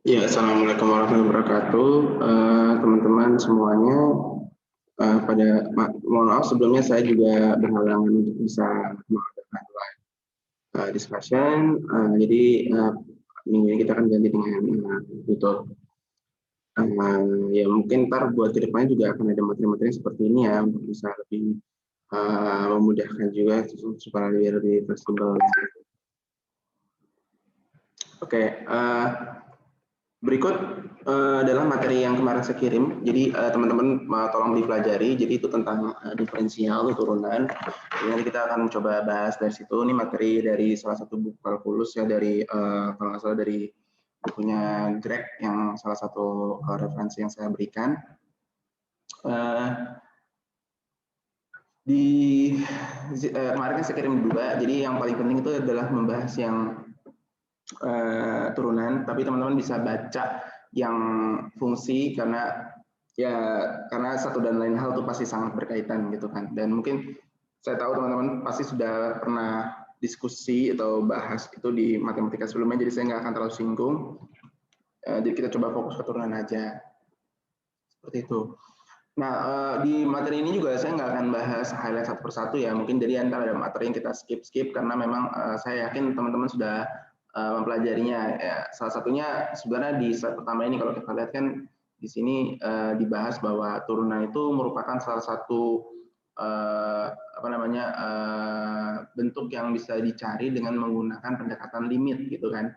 Ya, Assalamualaikum warahmatullahi wabarakatuh, teman-teman semuanya. Mohon maaf sebelumnya saya juga berhalangan untuk bisa mengadakan live discussion. Jadi minggu ini kita akan ganti dengan YouTube. Ya mungkin ntar buat kedepannya juga akan ada materi-materi seperti ini ya untuk bisa lebih memudahkan juga supaya lebih fleksibel. Oke, berikut adalah materi yang kemarin saya kirim. Jadi teman-teman tolong dipelajari. Jadi itu tentang diferensial turunan. Jadi kita akan coba bahas dari situ. Ini materi dari salah satu buku kalkulus ya dari kalau nggak salah dari bukunya Greg yang salah satu referensi yang saya berikan. Kemarin kan saya kirim dua. Jadi yang paling penting itu adalah membahas yang turunan, tapi teman-teman bisa baca yang fungsi karena satu dan lain hal itu pasti sangat berkaitan gitu kan. Dan mungkin saya tahu teman-teman pasti sudah pernah diskusi atau bahas itu di matematika sebelumnya, jadi saya nggak akan terlalu singgung. Jadi kita coba fokus ke turunan aja. Seperti itu. Nah, di materi ini juga saya nggak akan bahas highlight satu persatu ya. Mungkin jadi antara ada materi yang kita skip karena memang saya yakin teman-teman sudah mempelajarinya. Ya, salah satunya sebenarnya di slide pertama ini kalau kita lihat kan di sini dibahas bahwa turunan itu merupakan salah satu bentuk yang bisa dicari dengan menggunakan pendekatan limit gitu kan.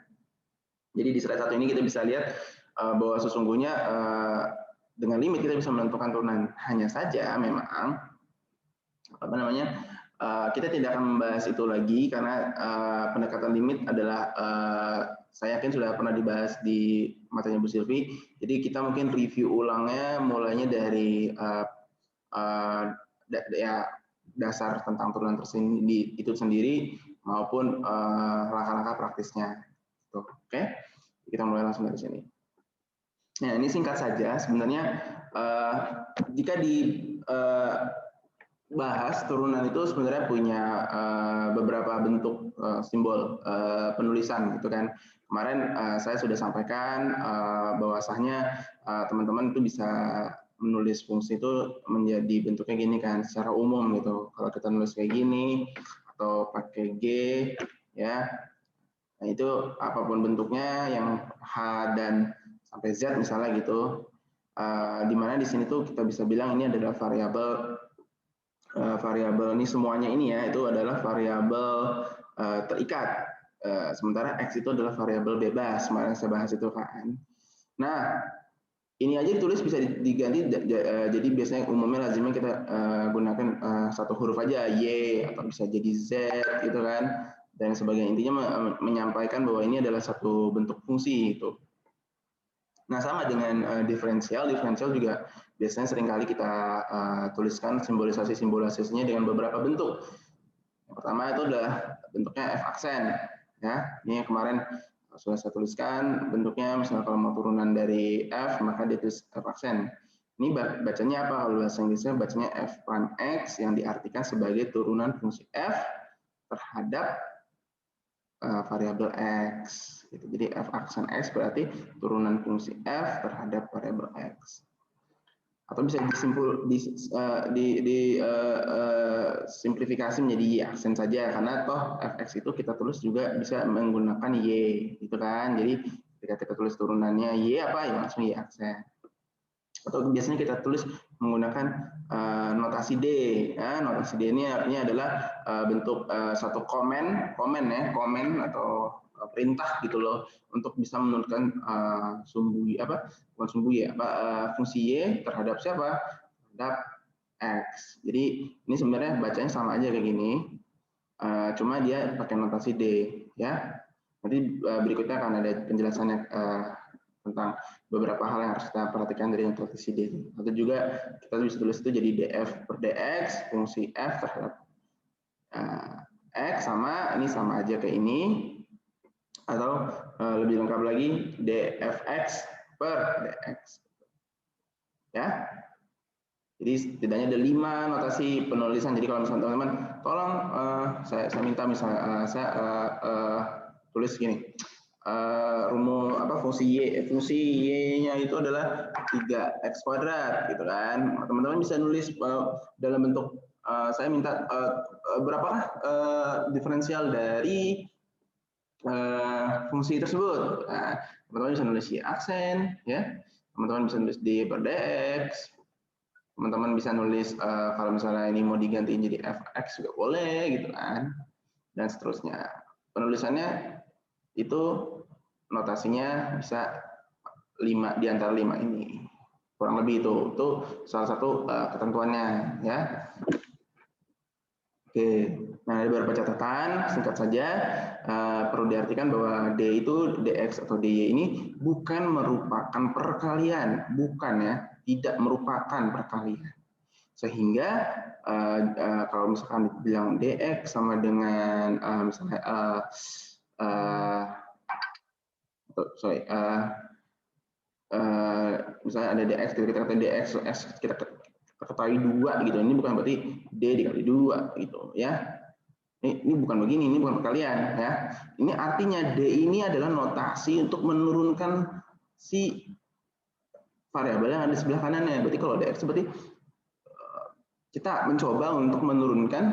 Jadi di slide satu ini kita bisa lihat bahwa sesungguhnya dengan limit kita bisa menentukan turunan. Hanya saja memang kita tidak akan membahas itu lagi karena pendekatan limit adalah saya yakin sudah pernah dibahas di materinya Bu Silvi. Jadi kita mungkin review ulangnya mulainya dari dasar tentang turunan itu sendiri maupun langkah-langkah praktisnya. Oke, kita mulai langsung dari sini. Nah, ini singkat saja. Sebenarnya jika dibahas turunan itu sebenarnya punya beberapa bentuk simbol penulisan gitu kan. Kemarin saya sudah sampaikan bahwasanya teman-teman itu bisa menulis fungsi itu menjadi bentuknya gini kan, secara umum gitu. Kalau kita nulis kayak gini atau pakai G ya. Nah, itu apapun bentuknya yang H dan sampai Z misalnya gitu, di mana di sini tuh kita bisa bilang ini adalah variabel ini semuanya ini ya itu adalah variabel terikat. Sementara X itu adalah variabel bebas, kemarin saya bahas itu kan. Nah, ini aja ditulis bisa diganti jadi biasanya umumnya lazimnya kita gunakan satu huruf aja Y atau bisa jadi Z gitu kan dan sebagainya. Intinya menyampaikan bahwa ini adalah satu bentuk fungsi itu. Nah, sama dengan diferensial juga biasanya seringkali kita tuliskan simbolisasinya dengan beberapa bentuk. Yang pertama itu adalah bentuknya F aksen. Ya, ini yang kemarin sudah saya tuliskan bentuknya misalnya kalau mau turunan dari F maka dia tulis F aksen. Ini bacanya apa? Kalau bahasa Inggrisnya bacanya F prime X yang diartikan sebagai turunan fungsi F terhadap variabel X. Gitu. Jadi F aksen X berarti turunan fungsi F terhadap variabel X. Atau bisa simplifikasi menjadi Y aksen saja karena toh fx itu kita tulis juga bisa menggunakan Y gitu kan. Jadi ketika kita tulis turunannya Y apa ya langsung Y aksen. Atau biasanya kita tulis menggunakan notasi D. Ya, notasi D ini artinya adalah bentuk satu komen atau perintah gitu loh untuk bisa menurunkan fungsi Y terhadap siapa? Terhadap X. Jadi ini sebenarnya bacanya sama aja kayak gini, cuma dia pakai notasi D ya. Nanti berikutnya akan ada penjelasannya tentang beberapa hal yang harus kita perhatikan dari notasi D. Atau juga kita bisa tulis itu jadi df per dx fungsi f terhadap x sama ini sama aja kayak ini, atau lebih lengkap lagi dfx per dx ya. Jadi setidaknya ada 5 notasi penulisan. Jadi kalau misalnya teman-teman tolong saya minta misalnya saya tulis gini fungsi y-nya itu adalah 3x kuadrat gitu kan. Teman-teman bisa nulis dalam bentuk saya minta berapakah diferensial dari fungsi tersebut. Nah, teman-teman bisa nulis y aksen ya. Teman-teman bisa nulis d per dx. Teman-teman bisa nulis kalau misalnya ini mau diganti jadi fx juga boleh gitu kan, dan seterusnya. Penulisannya itu notasinya bisa 5 di antara 5 ini, kurang lebih itu salah satu ketentuannya ya. Oke, nah ada beberapa catatan singkat saja. Perlu diartikan bahwa d itu dx atau dy ini bukan merupakan perkalian, bukan ya, tidak merupakan perkalian. Sehingga kalau misalkan dibilang dx sama dengan misalnya misalnya ada dx, kita kata dx kita ketahui 2 gitu, ini bukan berarti d dikali 2 gitu ya. Ini bukan begini, ini bukan perkalian ya. Ini artinya d ini adalah notasi untuk menurunkan si variabel yang ada di sebelah kanannya. Berarti kalau dx berarti kita mencoba untuk menurunkan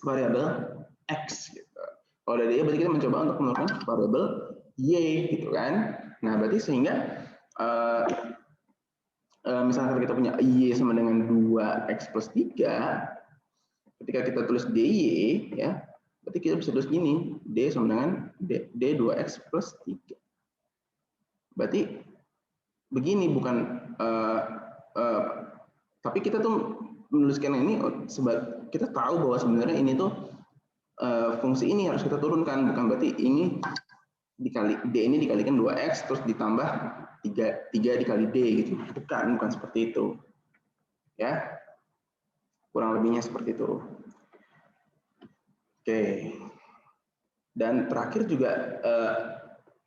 variabel x gitu. Kalau ada y berarti kita mencoba untuk menurunkan variabel y gitu kan. Nah, berarti sehingga misalnya kita punya y sama dengan 2x plus 3, ketika kita tulis dy ya, berarti kita bisa tulis gini, d sama dengan d 2x plus 3. Berarti begini, bukan tapi kita tuh menuliskan ini kita tahu bahwa sebenarnya ini tuh fungsi ini harus kita turunkan, bukan berarti ini dikali d ini dikalikan 2x terus ditambah 3 dikali d gitu. Bukan seperti itu. Ya. Kurang lebihnya seperti itu. Oke. Dan terakhir juga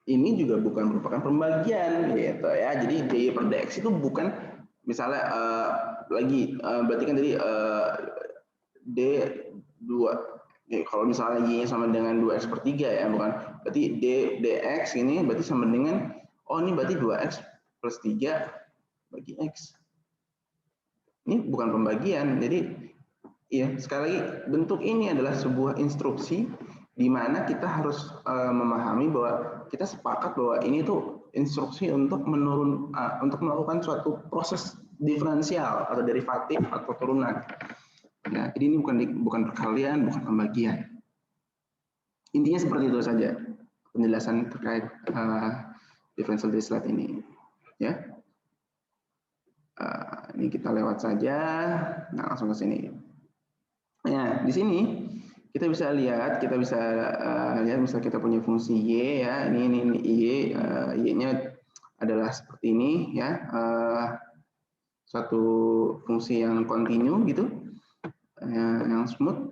ini juga bukan merupakan pembagian gitu ya. Jadi d per dx itu bukan misalnya berarti kan tadi d 2, kalau misalnya y sama dengan 2x per 3 ya, bukan berarti dx ini berarti sama dengan ini berarti 2x plus 3 bagi x. Ini bukan pembagian. Jadi ya, sekali lagi bentuk ini adalah sebuah instruksi di mana kita harus memahami bahwa kita sepakat bahwa ini tuh instruksi untuk untuk melakukan suatu proses diferensial atau derivatif atau turunan. Nah, jadi ini bukan perkalian, bukan pembagian. Intinya seperti itu saja penjelasan terkait differential Dirichlet ini. Ya, ini kita lewat saja. Nah, langsung ke sini. Nah, di sini kita bisa lihat, misal kita punya fungsi y ya, ini y, y-nya adalah seperti ini ya, suatu fungsi yang kontinu gitu, yang smooth,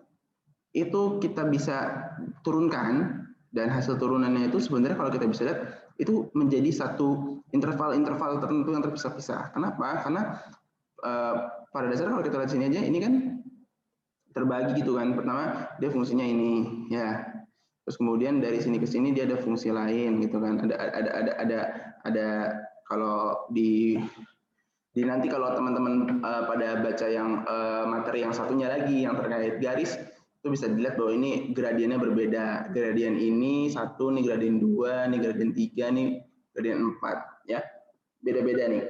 itu kita bisa turunkan, dan hasil turunannya itu sebenarnya kalau kita bisa lihat itu menjadi satu interval tertentu yang terpisah-pisah. Kenapa? Karena pada dasarnya kalau kita lihat sini aja, ini kan terbagi gitu kan. Pertama dia fungsinya ini ya, terus kemudian dari sini ke sini dia ada fungsi lain gitu kan. Ada kalau di nanti kalau teman-teman pada baca yang materi yang satunya lagi yang terkait garis, itu bisa dilihat bahwa ini gradiennya berbeda. Gradien ini 1, nih gradien 2, nih gradien 3, nih gradien 4 ya. Beda-beda nih.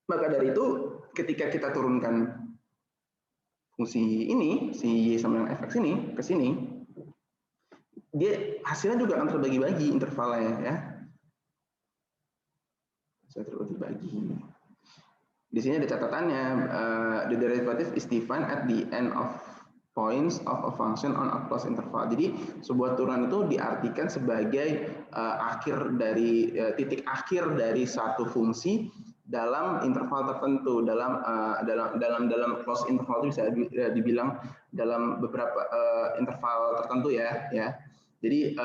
Maka dari itu ketika kita turunkan fungsi ini, si y sama dengan fx ini ke sini, dia hasilnya juga akan terbagi-bagi intervalnya ya. Saya terbagi-bagi. Di sini ada catatannya, the derivative is defined at the end of points of a function on a closed interval. Jadi sebuah turunan itu diartikan sebagai titik akhir dari satu fungsi dalam interval tertentu, dalam closed interval itu bisa dibilang dalam beberapa interval tertentu ya. Jadi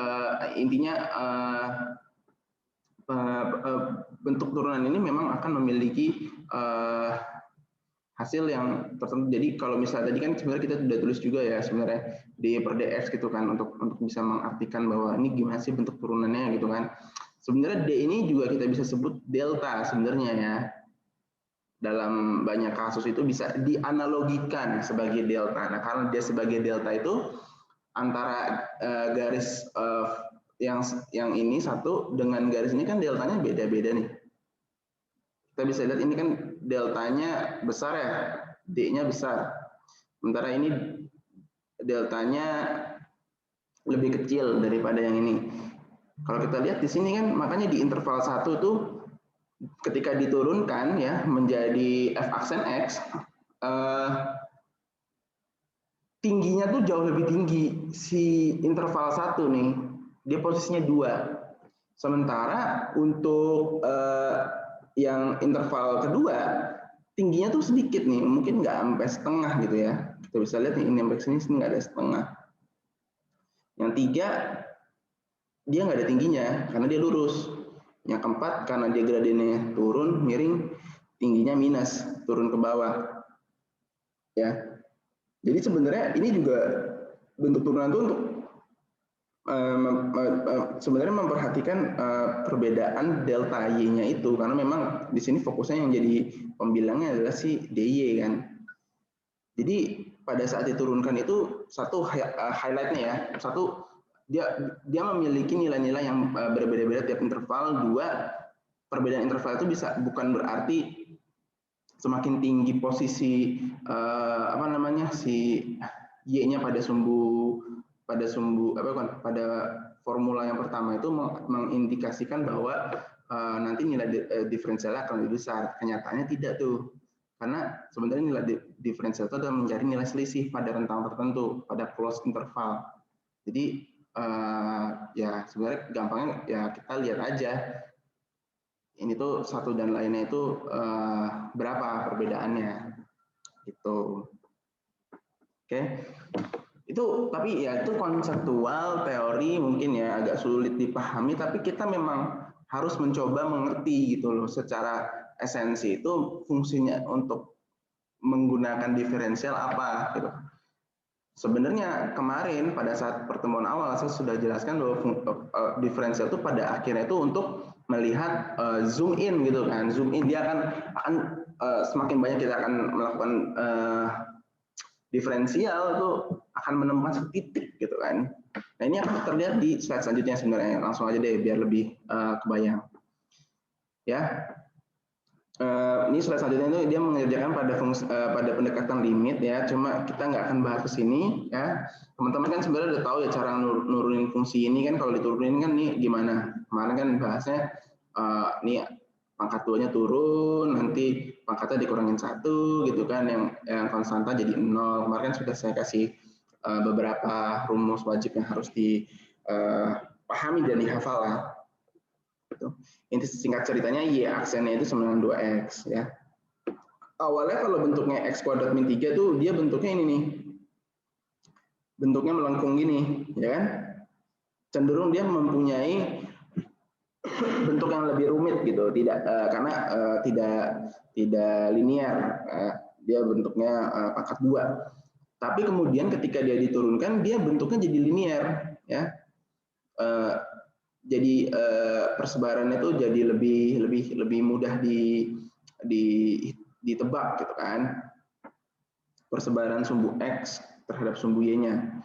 intinya bentuk turunan ini memang akan memiliki hasil yang tertentu. Jadi kalau misalnya tadi kan sebenarnya kita sudah tulis juga ya sebenarnya d per dx gitu kan, untuk bisa mengartikan bahwa ini gimana sih bentuk turunannya gitu kan. Sebenarnya D ini juga kita bisa sebut delta sebenarnya ya. Dalam banyak kasus itu bisa dianalogikan sebagai delta. Nah, karena dia sebagai delta itu antara garis yang ini satu dengan garis ini kan deltanya beda-beda nih. Kita bisa lihat ini kan deltanya besar ya, D-nya besar. Sementara ini deltanya lebih kecil daripada yang ini. Kalau kita lihat di sini kan makanya di interval 1 tuh ketika diturunkan ya menjadi f aksen x tingginya tuh jauh lebih tinggi si interval 1 nih. Dia posisinya 2. Sementara untuk yang interval kedua tingginya tuh sedikit nih, mungkin nggak sampai setengah gitu ya. Kita bisa lihat nih ini sampai sini nggak ada setengah. Yang 3 dia nggak ada tingginya karena dia lurus. Yang keempat karena dia gradiennya turun miring, tingginya minus, turun ke bawah. Ya. Jadi sebenarnya ini juga bentuk turunan itu untuk sebenarnya memperhatikan perbedaan delta y-nya itu karena memang di sini fokusnya yang jadi pembilangnya adalah si dy kan. Jadi pada saat diturunkan itu satu highlightnya ya, satu dia memiliki nilai-nilai yang berbeda-beda tiap interval. 2, perbedaan interval itu bisa bukan berarti semakin tinggi posisi si y-nya pada formula yang pertama itu mengindikasikan bahwa nanti nilai diferensialnya akan lebih besar. Kenyataannya tidak tuh. Karena sebenarnya nilai diferensial itu adalah mencari nilai selisih pada rentang tertentu, pada closed interval. Jadi ya sebenarnya gampangnya ya kita lihat aja ini tuh satu dan lainnya itu berapa perbedaannya gitu. Oke. Itu tapi ya itu konseptual teori mungkin ya agak sulit dipahami tapi kita memang harus mencoba mengerti gitu loh secara esensi itu fungsinya untuk menggunakan diferensial apa gitu. Sebenarnya kemarin pada saat pertemuan awal saya sudah jelaskan bahwa diferensial itu pada akhirnya itu untuk melihat zoom in gitu kan. Zoom in dia akan semakin banyak kita akan melakukan diferensial itu akan menemukan satu titik gitu kan. Nah ini akan terlihat di slide selanjutnya sebenarnya. Langsung aja deh biar lebih kebayang. Ya, ini slide selanjutnya itu dia mengerjakan pada pendekatan limit ya. Cuma kita nggak akan bahas ke sini ya. Teman-teman kan sebenarnya udah tahu ya cara nurunin fungsi ini kan kalau diturunin kan nih gimana. Kemarin kan bahasnya nih pangkat 2-nya turun, nanti pangkatnya dikurangin 1 gitu kan, yang konstanta jadi 0. Kemarin kan sudah saya kasih beberapa rumus wajib yang harus dipahami dan dihafal lah. Gitu. Inti singkat ceritanya y aksennya itu sama dengan 2x ya. Awalnya kalau bentuknya x kuadrat min 3 tuh dia bentuknya ini nih. Bentuknya melengkung gini, ya kan? Cenderung dia mempunyai bentuk yang lebih rumit gitu, tidak karena tidak linear, dia bentuknya pangkat 2. Tapi kemudian ketika dia diturunkan, dia bentuknya jadi linear, ya. Jadi persebarannya itu jadi lebih mudah ditebak gitu kan. Persebaran sumbu x terhadap sumbu y-nya.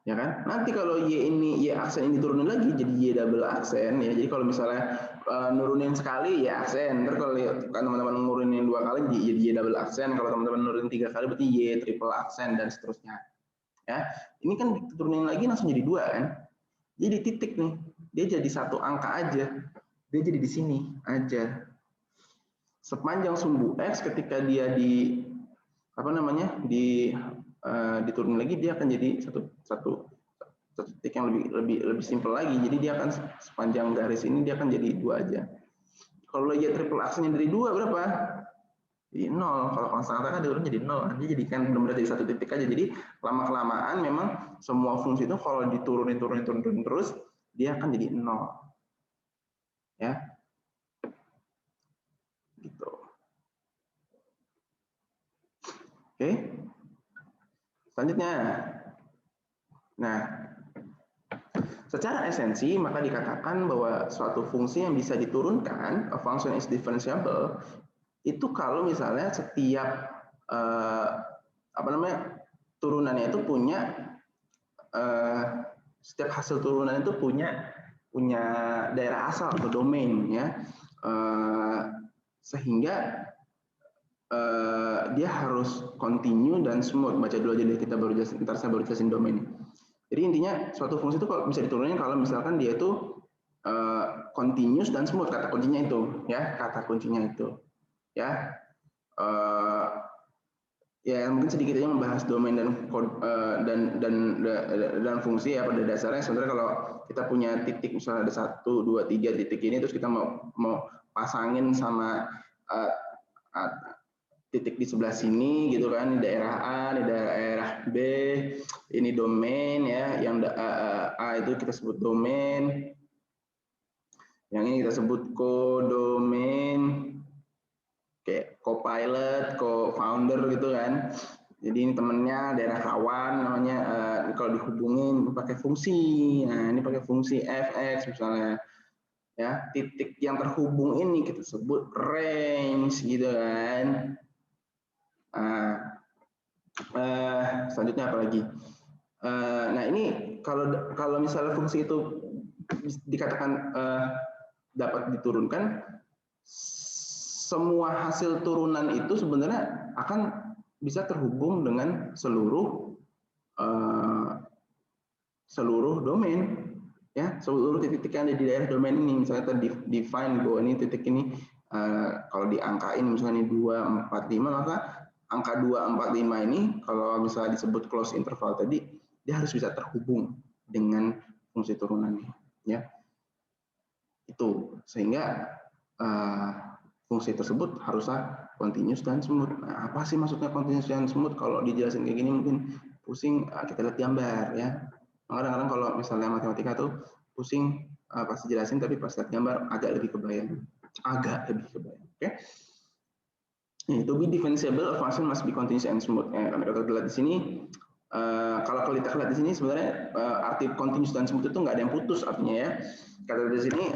Ya kan? Nanti kalau y aksen ini turunin lagi jadi y double aksen ya. Jadi kalau misalnya nurunin sekali y aksen, ntar kalau teman-teman nurunin 2 kali jadi y double aksen, kalau teman-teman nurunin 3 kali berarti y triple aksen dan seterusnya. Ya. Ini kan diturunin lagi langsung jadi 2 kan. Jadi titik nih. Dia jadi satu angka aja. Dia jadi di sini aja. Sepanjang sumbu x ketika dia diturunin lagi dia akan jadi satu titik yang lebih simpel lagi. Jadi dia akan sepanjang garis ini dia akan jadi 2 aja. Kalau y triple aksennya dari 2 berapa? Jadi 0. Kalau konstanta kan diurut jadi 0. Dia jadikan benar-benar jadi satu titik aja. Jadi lama-kelamaan memang semua fungsi itu kalau diturunin terus dia akan jadi 0. Ya. Gitu. Oke. Selanjutnya. Nah, Secara esensi, maka dikatakan bahwa suatu fungsi yang bisa diturunkan, a function is differentiable, itu kalau misalnya setiap turunannya itu punya setiap hasil turunan itu punya daerah asal atau domain, ya, sehingga dia harus continue dan smooth. Baca dulu aja deh, kita baru jelasin, ntar saya baru jelasin domain. Jadi intinya suatu fungsi itu kalau bisa diturunin kalau misalkan dia itu continuous dan smooth, kata kuncinya itu, ya, kata kuncinya itu, ya. Ya mungkin sedikit aja membahas domain dan fungsi, ya. Pada dasarnya sebenarnya kalau kita punya titik, misalnya ada 1, 2, 3 titik ini, terus kita mau pasangin sama titik di sebelah sini gitu kan, di daerah A, di daerah B, ini domain, ya, yang A itu kita sebut domain, yang ini kita sebut codomain, kayak co-pilot, co-founder gitu kan. Jadi ini temennya, daerah kawan namanya, kalau dihubungin pakai fungsi. Nah, ini pakai fungsi fx misalnya, ya. Titik yang terhubung ini kita sebut range gitu kan. Selanjutnya apa lagi? Nah, ini kalau misalnya fungsi itu dikatakan dapat diturunkan, semua hasil turunan itu sebenarnya akan bisa terhubung dengan seluruh domain, ya, seluruh titik-titik yang ada di daerah domain ini. Misalnya kita define bahwa ini titik ini kalau diangkain misalnya ini 2, 4, 5, maka angka 2, 4, 5 ini kalau misalnya disebut close interval tadi, dia harus bisa terhubung dengan fungsi turunannya, ya. Itu sehingga fungsi tersebut harusnya continuous dan smooth. Nah, apa sih maksudnya continuous dan smooth? Kalau dijelasin kayak gini mungkin pusing, kita lihat gambar, ya. Kadang-kadang kalau misalnya matematika tuh pusing pasti jelasin, tapi pas lihat gambar agak lebih kebayang. Oke. To be differentiable, a function must be continuous and smooth. Kalau kita lihat di sini, kalau kita lihat di sini sebenarnya arti continuous dan smooth itu nggak ada yang putus artinya, ya. Kata di sini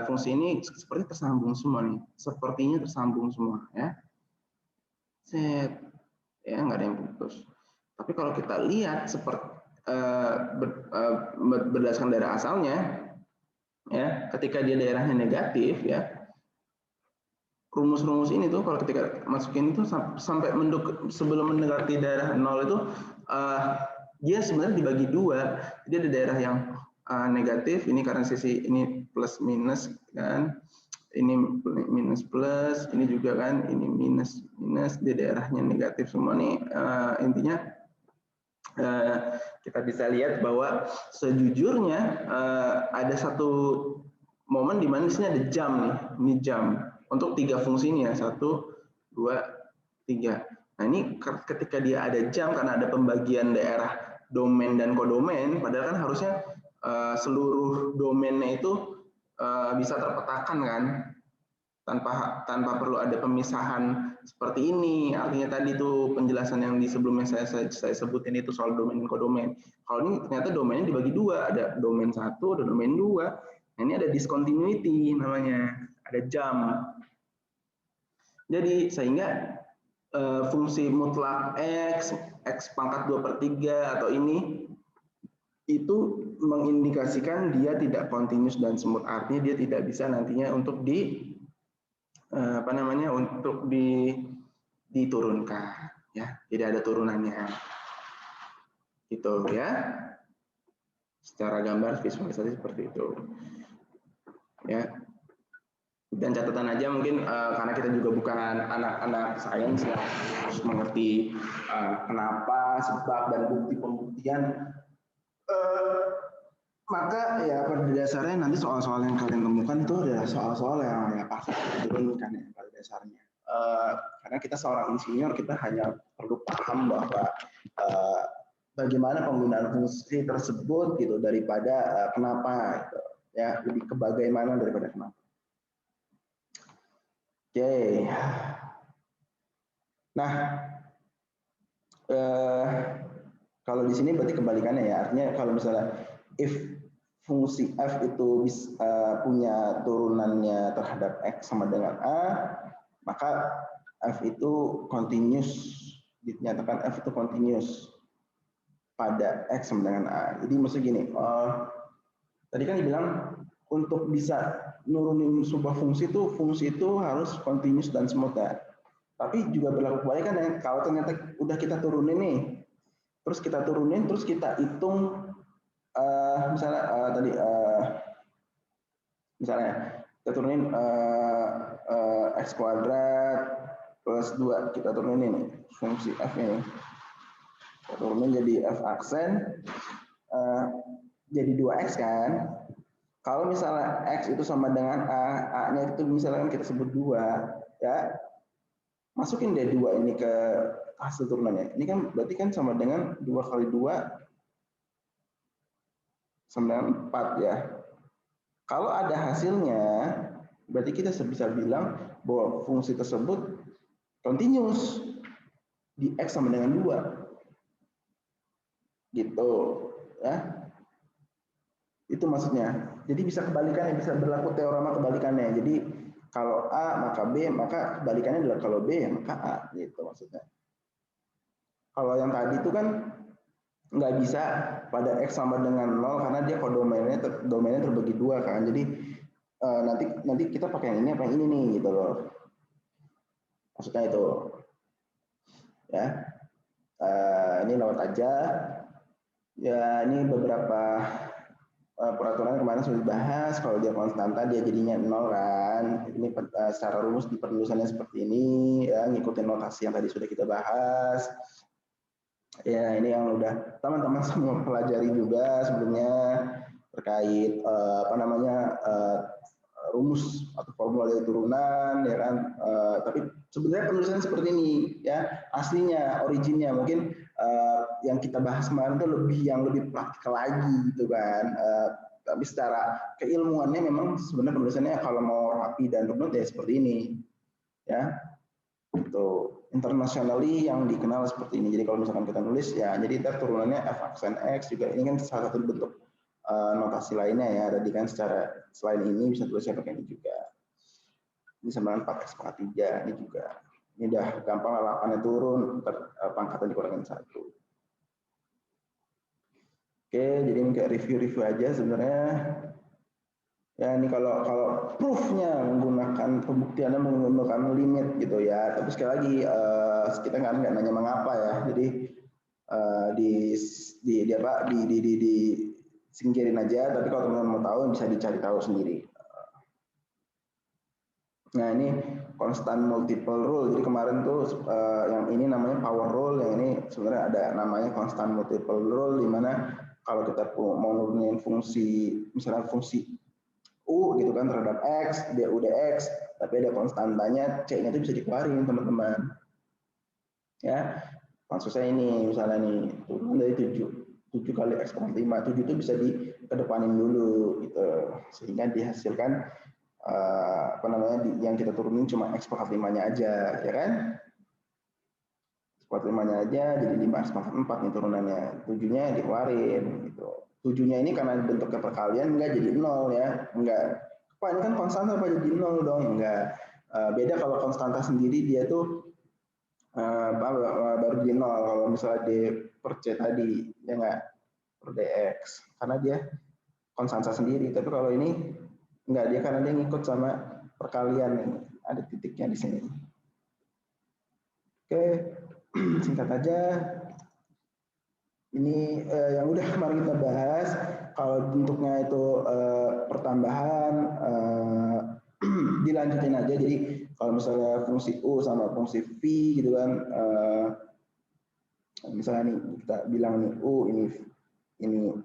fungsi ini seperti tersambung semua nih, sepertinya tersambung semua, ya. Set, ya, nggak ada yang putus. Tapi kalau kita lihat seperti berdasarkan daerah asalnya, ya, ketika dia daerahnya negatif, ya, rumus-rumus ini tuh kalau ketika masukin itu sampai sebelum mendekati daerah 0 itu dia sebenarnya dibagi 2. Jadi ada daerah yang negatif, ini karena sisi ini plus minus kan, ini minus plus, ini juga kan, ini minus minus, di daerahnya negatif semua nih. Intinya kita bisa lihat bahwa sejujurnya ada satu momen di mana di sini ada jam nih, ini jam untuk 3 fungsi ini, ya, 1, 2, 3. Nah, ini ketika dia ada jam karena ada pembagian daerah domain dan kodomain, padahal kan harusnya seluruh domainnya itu bisa terpetakan kan, tanpa perlu ada pemisahan seperti ini. Artinya tadi tuh penjelasan yang di sebelumnya saya sebutin itu soal domain dan kodomain. Kalau ini ternyata domainnya dibagi 2, ada domain 1, ada domain 2. Nah, ini ada discontinuity namanya, ada jam. Jadi sehingga fungsi mutlak x pangkat 2/3 atau ini itu mengindikasikan dia tidak continuous dan smooth. Artinya dia tidak bisa nantinya untuk untuk diturunkan, ya. Tidak ada turunannya. Gitu, ya. Secara gambar visualisasi seperti itu. Ya. Dan catatan aja mungkin karena kita juga bukan anak-anak sains, ya, harus mengerti kenapa, sebab, dan bukti pembuktian. Maka ya pada dasarnya nanti soal-soal yang kalian temukan itu adalah soal-soal yang ya pasti diturunkan, ya, pada dasarnya. Karena kita seorang insinyur, kita hanya perlu paham bahwa bagaimana penggunaan fungsi tersebut gitu daripada kenapa, gitu, ya, lebih ke bagaimana daripada kenapa. Oke. Nah, kalau di sini berarti kebalikannya, ya. Artinya kalau misalnya if fungsi f itu punya turunannya terhadap x sama dengan a, maka f itu continuous, dinyatakan f itu continuous pada x sama dengan a. Jadi maksud gini, tadi kan dibilang untuk bisa nurunin sebuah fungsi itu harus continuous dan smooth ya. Tapi juga berlaku kebalikan ya, kalau ternyata udah kita turunin nih, terus kita hitung misalnya tadi misalnya kita turunin x kuadrat plus 2, kita turunin ini fungsi f ini, kita turunin jadi f aksen jadi 2x kan. Kalau misalnya x itu sama dengan a-nya itu misalkan kita sebut 2 ya, masukin deh 2 ini ke hasil turunannya. Ini kan berarti kan sama dengan 2 kali 2 sama dengan 4 ya. Kalau ada hasilnya, berarti kita bisa bilang bahwa fungsi tersebut continuous di x sama dengan 2. Gitu ya. Itu maksudnya. Jadi bisa kebalikannya, bisa berlaku teorema kebalikannya. Jadi kalau A maka B, maka kebalikannya adalah kalau B ya maka A, gitu maksudnya. Kalau yang tadi itu kan nggak bisa pada X sama dengan 0 karena dia domainnya terbagi 2 kan. Jadi nanti kita pakai yang ini apa yang ini nih gitu loh. Maksudnya itu. Ya. Ini lewat aja. Ya, ini beberapa peraturan kemarin sudah dibahas. Kalau dia konstanta dia jadinya 0 kan. Ini secara rumus di penulisannya seperti ini ya, ngikutin notasi yang tadi sudah kita bahas. Ya, ini yang udah teman-teman semua pelajari juga sebelumnya terkait rumus atau formula dari turunan ya kan. Tapi sebenarnya penulisannya seperti ini ya, aslinya originnya mungkin yang kita bahas kemarin itu lebih praktikal lagi gitu kan. Tapi secara keilmuannya memang sebenarnya penulisannya kalau mau rapi dan runut ya seperti ini ya. Itu internationally yang dikenal seperti ini. Jadi kalau misalkan kita nulis ya, jadi ntar turunannya f aksen x juga ini kan salah satu bentuk notasi lainnya ya. Tadi kan secara selain ini bisa tulisnya pakai ini juga. Ini sama 4x pangkat 3 ini juga. Ini udah gampang, 8-nya turun, pangkatnya dikurangin 1. Oke, jadi ini kayak review aja sebenarnya. Ya ini kalau proofnya menggunakan pembuktiannya menggunakan limit gitu ya. Tapi sekali lagi kita nggak nanya mengapa ya. Jadi singkirin aja. Tapi kalau teman-teman mau tahu bisa dicari tahu sendiri. Nah ini constant multiple rule. Jadi kemarin tuh yang ini namanya power rule, yang ini sebenarnya ada namanya constant multiple rule, di mana kalau kita mau nurunin fungsi, misalnya fungsi U gitu kan terhadap X, dia UDX, tapi ada konstantanya, C-nya itu bisa dikeluarin teman-teman. Ya, maksudnya ini misalnya nih, turun dari 7 kali X pangkat 5, 7 itu bisa dikedepanin dulu gitu, sehingga dihasilkan yang kita turunin cuma X pangkat 5-nya aja, ya kan? X pangkat 5-nya aja, jadi 5 X pangkat 4 nih turunannya, 7-nya dikeluarin gitu. 7-nya ini karena bentuknya perkalian enggak jadi 0 ya, enggak. Pak ini kan konstanta apa jadi 0 dong? Enggak. Beda kalau konstanta sendiri dia tuh baru jadi 0 kalau misalnya D per C tadi, ya enggak, per DX. Karena dia konstanta sendiri, tapi kalau ini enggak, dia karena dia ngikut sama perkalian nih, ada titiknya di sini. Oke, singkat aja. Ini yang udah kemarin kita bahas. Kalau bentuknya itu pertambahan, dilanjutin aja. Jadi kalau misalnya fungsi U sama fungsi V gitu kan, misalnya nih kita bilang nih U ini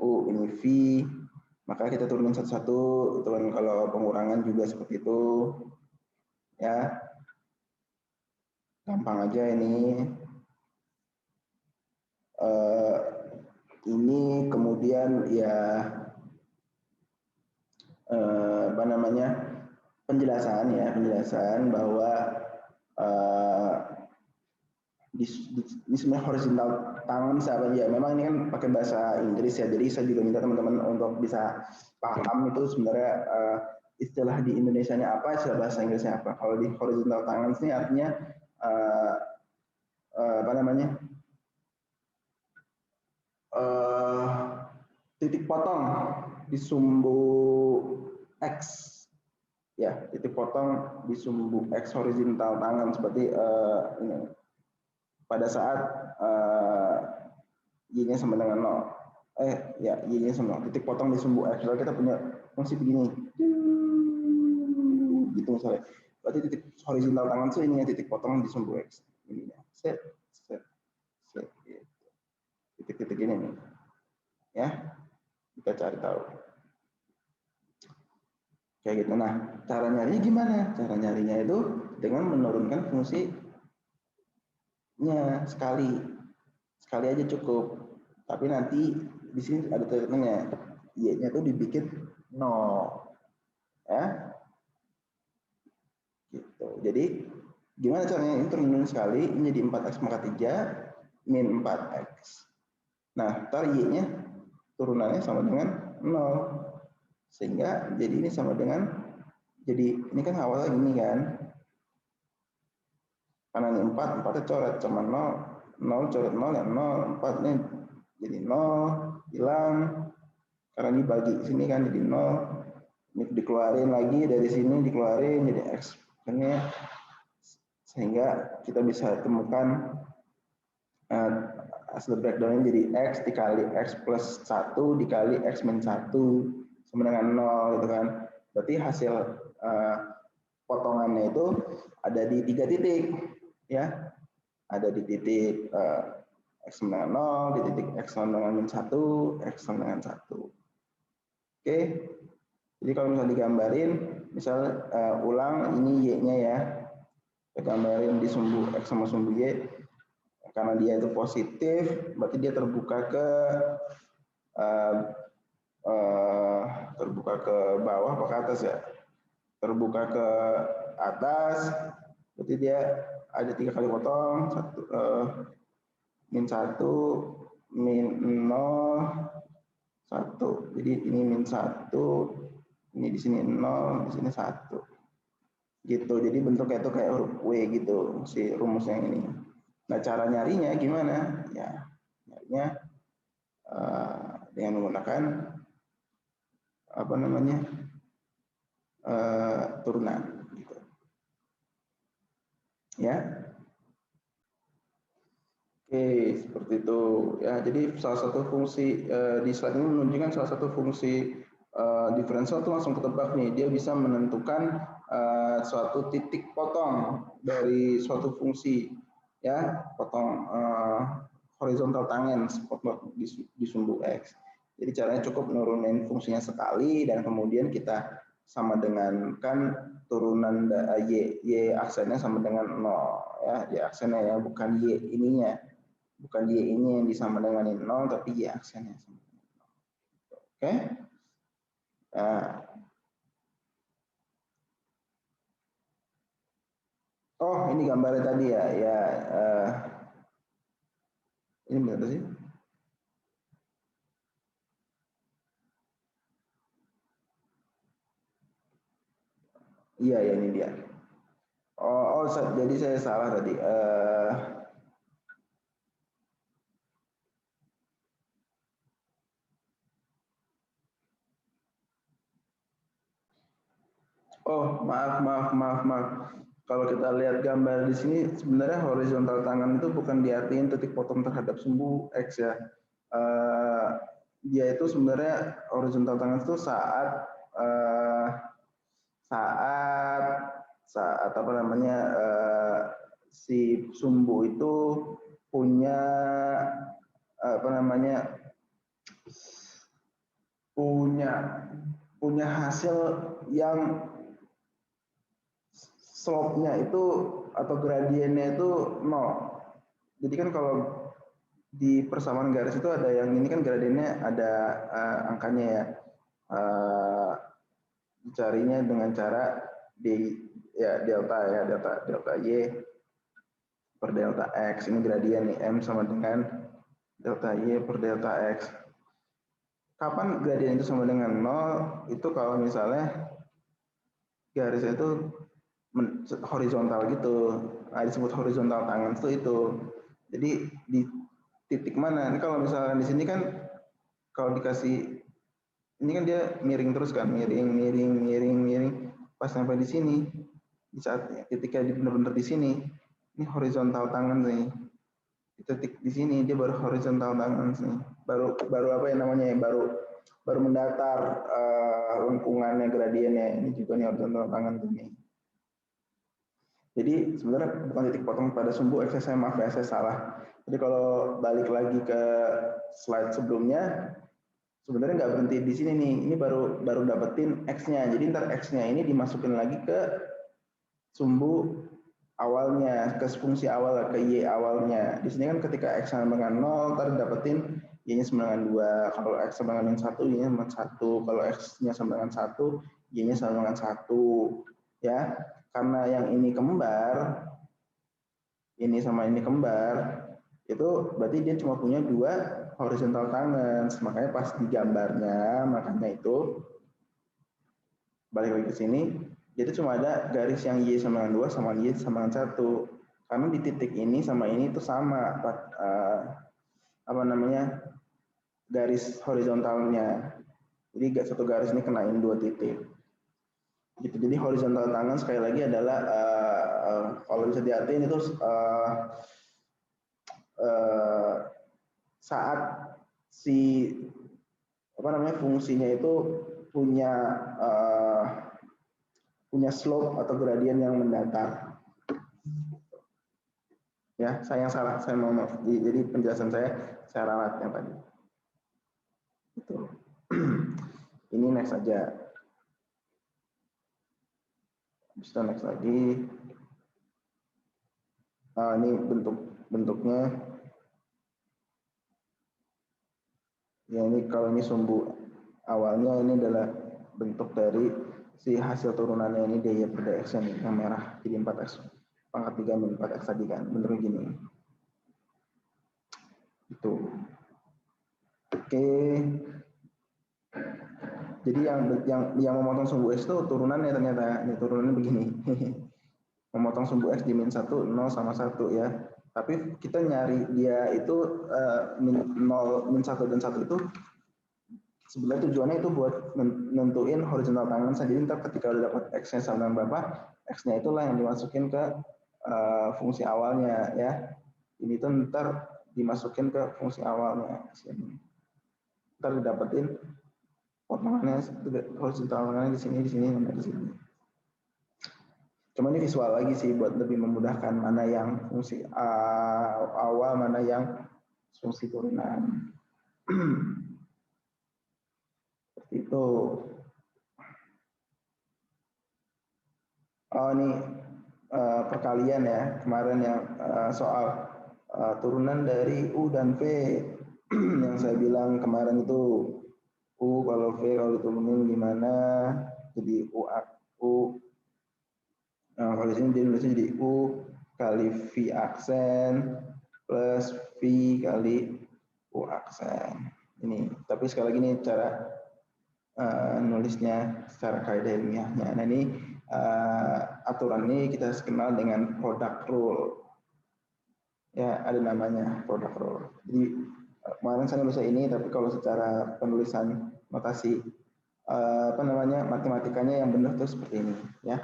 U ini V, maka kita turunin satu-satu. Itu kan kalau pengurangan juga seperti itu, ya. Gampang aja ini. Ini kemudian ya penjelasan bahwa ini sebenarnya horizontal tangan siapa ya, memang ini kan pakai bahasa Inggris ya, jadi saya juga minta teman-teman untuk bisa paham itu sebenarnya istilah di Indonesianya apa, istilah bahasa Inggrisnya apa. Kalau di horizontal tangan ini artinya apa namanya, titik potong di sumbu X, ya, titik potong di sumbu X horizontal tangan seperti ini. Pada saat Y-nya sama dengan 0, ya, Y-nya sama 0, titik potong di sumbu X. Kalau kita punya fungsi begini, gitu misalnya, berarti titik horizontal tangan itu ini ya, titik potong di sumbu X. Ini ya, set, gitu. Titik-titik ini nih, ya, kita cari tahu. Kayak gitu. Nah, cara nyarinya gimana? Cara nyarinya itu dengan menurunkan fungsinya sekali aja cukup. Tapi nanti di sini ada tanda-tandanya, Y-nya tuh dibikin 0, ya. Gitu. Jadi gimana caranya ini turunin sekali, ini jadi 4x maka 3 min 4x. Nah, ntar Y-nya turunannya sama dengan 0. Sehingga jadi ini sama dengan, jadi ini kan awalnya gini kan, karena ini 4, 4-nya coret sama 0 coret 0 ya 0, 4 nya jadi 0, hilang, karena dibagi sini kan jadi 0, ini dikeluarin lagi dari sini, dikeluarin jadi x, sehingga kita bisa temukan hasil breakdown-nya jadi x dikali x plus 1 dikali x min 1 sama dengan 0 gitu kan. Berarti hasil potongannya itu ada di 3 titik, ya. Ada di titik x sama dengan 0, di titik x sama dengan min 1, x sama dengan 1. Oke. Jadi kalau misalnya digambarin, misal ulang ini Y-nya ya. Kita gambarin di sumbu x sama sumbu Y. Karena dia itu positif, berarti dia terbuka ke bawah atau ke atas ya. Terbuka ke atas, berarti dia ada 3 kali potong, min 1, min 0, 1. Jadi ini min 1, ini di sini 0, di sini 1. Gitu. Jadi bentuknya itu kayak huruf W gitu, si rumusnya ini. Nah, cara nyarinya gimana? Ya, nyarinya dengan menggunakan apa namanya? Turunan gitu. Ya. Oke, seperti itu. Ya, jadi salah satu fungsi di slide ini menunjukkan salah satu fungsi diferensial itu langsung ketebak nih. Dia bisa menentukan suatu titik potong dari suatu fungsi, ya, potong horizontal tangen di sumbu X. Jadi caranya cukup nurunin fungsinya sekali dan kemudian kita sama dengan kan turunan y aksennya sama dengan 0 ya, y aksennya ya, bukan y ininya. Bukan Y ini yang disama dengan 0, tapi Y aksennya sama dengan 0. Oke? Nah. Oh, ini gambarnya tadi ya. Ya, ini benar sih? Iya, ya ini dia. Oh, jadi saya salah tadi. Oh, maaf. Kalau kita lihat gambar di sini, sebenarnya horizontal tangan itu bukan diartikan titik potong terhadap sumbu X ya. Dia itu sebenarnya horizontal tangan itu saat apa namanya, si sumbu itu punya apa namanya, punya hasil yang slope-nya itu atau gradiennya itu 0. Jadi kan kalau di persamaan garis itu ada yang ini kan gradiennya ada angkanya ya. Dicarinya dengan cara delta y per delta x, ini gradien nih, m sama dengan delta Y per delta X. Kapan gradien itu sama dengan 0? Itu kalau misalnya garisnya itu horizontal gitu. Nah, disebut horizontal tangan itu. Jadi di titik mana? Ini kalau misalnya di sini kan kalau dikasih ini kan dia miring terus kan, miring. Pas sampai di sini, di saat ketika benar-benar di sini, ini horizontal tangan nih. Di titik di sini dia baru horizontal tangan sih. Baru apa ya namanya ya? Baru mendatar lengkungannya gradiennya. Ini juga nih horizontal tangan ini. Jadi sebenarnya bukan titik potong pada sumbu X, saya maaf ya, saya salah. Jadi kalau balik lagi ke slide sebelumnya, sebenarnya nggak berhenti di sini nih. Ini baru dapetin X-nya. Jadi ntar X-nya ini dimasukin lagi ke sumbu awalnya, ke fungsi awal, ke Y awalnya. Di sini kan ketika X sama dengan 0, ntar dapetin Y-nya sama dengan 2. Kalau X sama dengan 1, Y-nya sama 1. Kalau X-nya sama dengan 1, Y-nya sama dengan 1. Ya, karena yang ini kembar, ini sama ini kembar, itu berarti dia cuma punya 2 horizontal tangan. Makanya pas di gambarnya, makanya itu balik lagi ke sini, jadi cuma ada garis yang Y sama dengan 2 sama Y sama dengan 1. Karena di titik ini sama ini itu sama apa namanya? Garis horizontalnya. Jadi satu garis ini kenain 2 titik. Gitu. Jadi horizontal tangan sekali lagi adalah kalau bisa diartiin itu saat si apa namanya fungsinya itu punya punya slope atau gradien yang mendatar. Ya, saya yang salah, saya mau maaf. Jadi penjelasan saya ralat yang tadi. Itu. Ini next aja. Bisa next lagi. Ini bentuknya. Ya ini kalau ini sumbu awalnya ini adalah bentuk dari si hasil turunannya ini DY per DX yang merah. Jadi 4X pangkat 3 min 4X tadi kan. Bentuknya gini. Itu. Oke. Jadi yang memotong sumbu X itu turunannya ternyata. Ini turunannya begini. Memotong sumbu X di min 1, 0 sama 1 ya. Tapi kita nyari dia itu min 0, min 1 dan 1 itu sebenarnya tujuannya itu buat nentuin horizontal tangan saja. Jadi ntar ketika udah dapat X-nya sama dengan berapa, X-nya itulah yang dimasukin ke fungsi awalnya ya. Ini tuh ntar dimasukin ke fungsi awalnya. Ntar didapetin potongannya horizontal tangannya di sini sampai di sini. Cuma ini visual lagi sih buat lebih memudahkan mana yang fungsi awal, mana yang fungsi turunan. Seperti itu. Oh ini perkalian ya, kemarin yang soal turunan dari U dan V yang saya bilang kemarin itu U kalau V kalau diturunin gimana, jadi U. Nah, kalau di sini dia nulisnya jadi U kali V aksen plus V kali U aksen. Ini, tapi sekali lagi ini cara nulisnya secara kaidah ilmiahnya. Nah ini aturan ini kita kenal dengan product rule. Ya ada namanya product rule. Jadi kemarin saya nulisnya ini, tapi kalau secara penulisan notasi apa namanya matematikanya yang benar tuh seperti ini ya.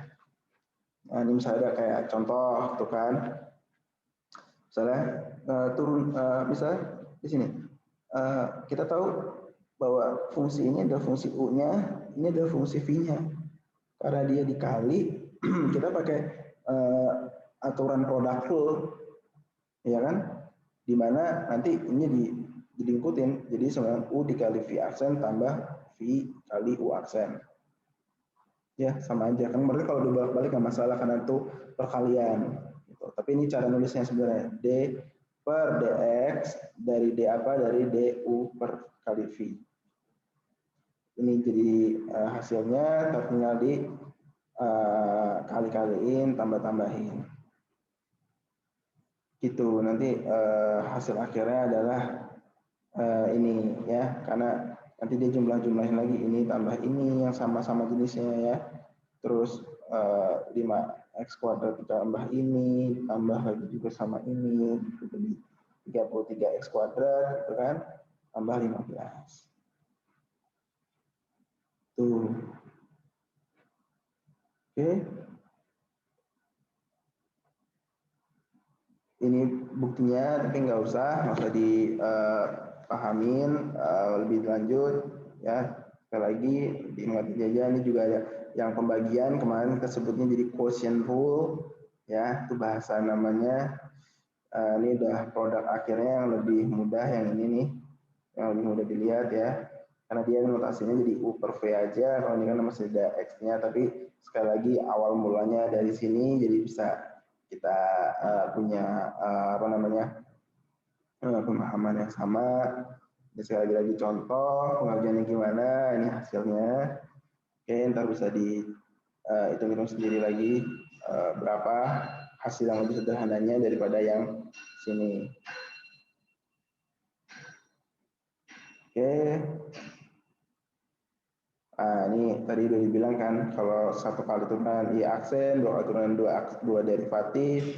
Nah, ini misalnya ada kayak contoh tuh kan, misalnya misalnya di sini kita tahu bahwa fungsi ini adalah fungsi U-nya, ini adalah fungsi V-nya. Karena dia dikali, kita pakai aturan product rule, ya kan? Dimana nanti ini diikutin, jadi sama U dikali V aksen tambah V kali U aksen. Ya sama aja kan, mereka kalau dibolak-balik nggak masalah karena itu perkalian gitu. Tapi ini cara nulisnya sebenarnya D per dx dari D apa, dari du per kali V. Ini jadi hasilnya tinggal di kali-kaliin, tambah-tambahin gitu. Nanti hasil akhirnya adalah ini ya, karena nanti dia jumlahin lagi ini tambah ini yang sama-sama jenisnya ya. Terus 5x kuadrat ditambah ini, tambah lagi juga sama ini, jadi 33x kuadrat, gitu kan, tambah 15. Tuh. Oke. Ini buktinya, tapi nggak usah dipahamin lebih lanjut ya. Sekali lagi diingat aja, ini juga ada yang pembagian kemarin kita sebutnya jadi quotient rule ya, itu bahasa namanya. Ini udah produk akhirnya yang lebih mudah, yang ini nih, yang lebih mudah dilihat ya, karena dia notasinya jadi U per V aja. Kalau ini kan masih ada X-nya, tapi sekali lagi awal mulanya dari sini, jadi bisa kita punya pemahaman yang sama. Dan sekali lagi contoh pengerjaannya gimana, ini hasilnya. Oke, ntar bisa dihitung-hitung sendiri lagi berapa hasil yang lebih sederhananya daripada yang sini. Oke. Nah, ini tadi udah dibilang kan, kalau satu kali turunan I aksen, dua kali turunan dua derivatif,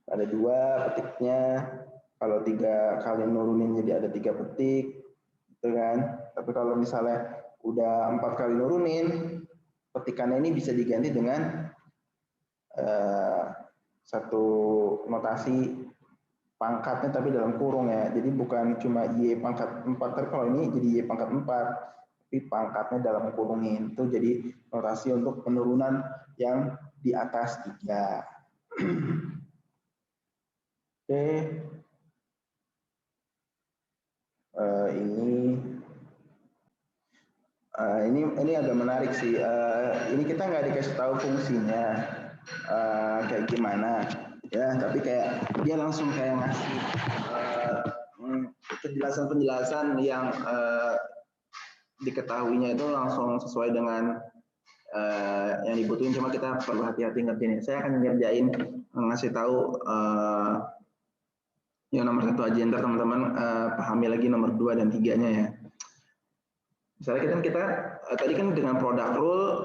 ada 2 petiknya. Kalau 3 kali nurunin jadi ada 3 petik, gitu kan. Tapi kalau misalnya udah 4 kali nurunin, petikannya ini bisa diganti dengan satu notasi pangkatnya tapi dalam kurung ya. Jadi bukan cuma Y pangkat 4, tapi kalau ini jadi Y pangkat 4, tapi pangkatnya dalam kurungin. Itu jadi notasi untuk penurunan yang di atas 3. Oke. Ini agak menarik sih. Ini kita nggak dikasih tahu fungsinya kayak gimana ya, tapi kayak dia langsung kayak ngasih penjelasan-penjelasan yang diketahuinya itu langsung sesuai dengan yang dibutuhin. Cuma kita perlu hati-hati ngertiin. Saya akan ngerjain ngasih tahu yang nomor 1 aja, ntar teman-teman pahami lagi nomor 2 dan 3-nya ya. Misalnya kita tadi kan dengan product rule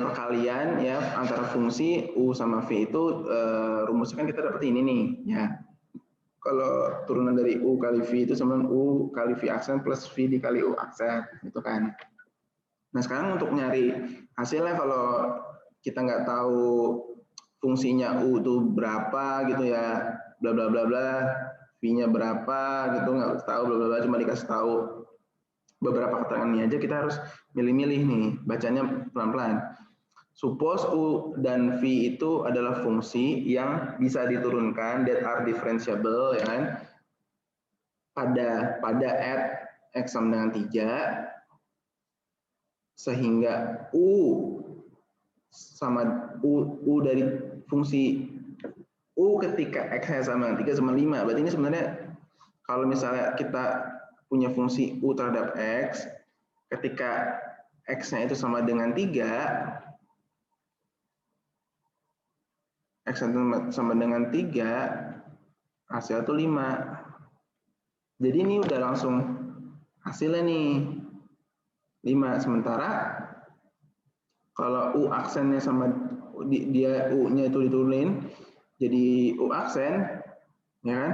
perkalian ya antara fungsi U sama V itu rumusnya kan kita dapat ini nih ya. Kalau turunan dari U kali V itu sama U kali V aksen plus V dikali U aksen gitu kan. Nah sekarang untuk nyari hasilnya, kalau kita nggak tahu fungsinya U itu berapa gitu ya, bla bla bla bla, V-nya berapa gitu nggak tahu, bla bla bla, cuma dikasih tahu beberapa keterangan ini aja, kita harus milih-milih nih, bacanya pelan-pelan. Suppose U dan V itu adalah fungsi yang bisa diturunkan, that are differentiable ya kan, pada at x sama dengan 3, sehingga U sama U dari fungsi U ketika x sama dengan 3 sama 5. Berarti ini sebenarnya kalau misalnya kita punya fungsi U terhadap X, ketika X-nya itu sama dengan 3, X sama dengan 3, hasil itu 5. Jadi ini udah langsung hasilnya nih, 5. Sementara kalau U aksennya sama, dia U-nya itu diturunin, jadi U aksen, ya kan?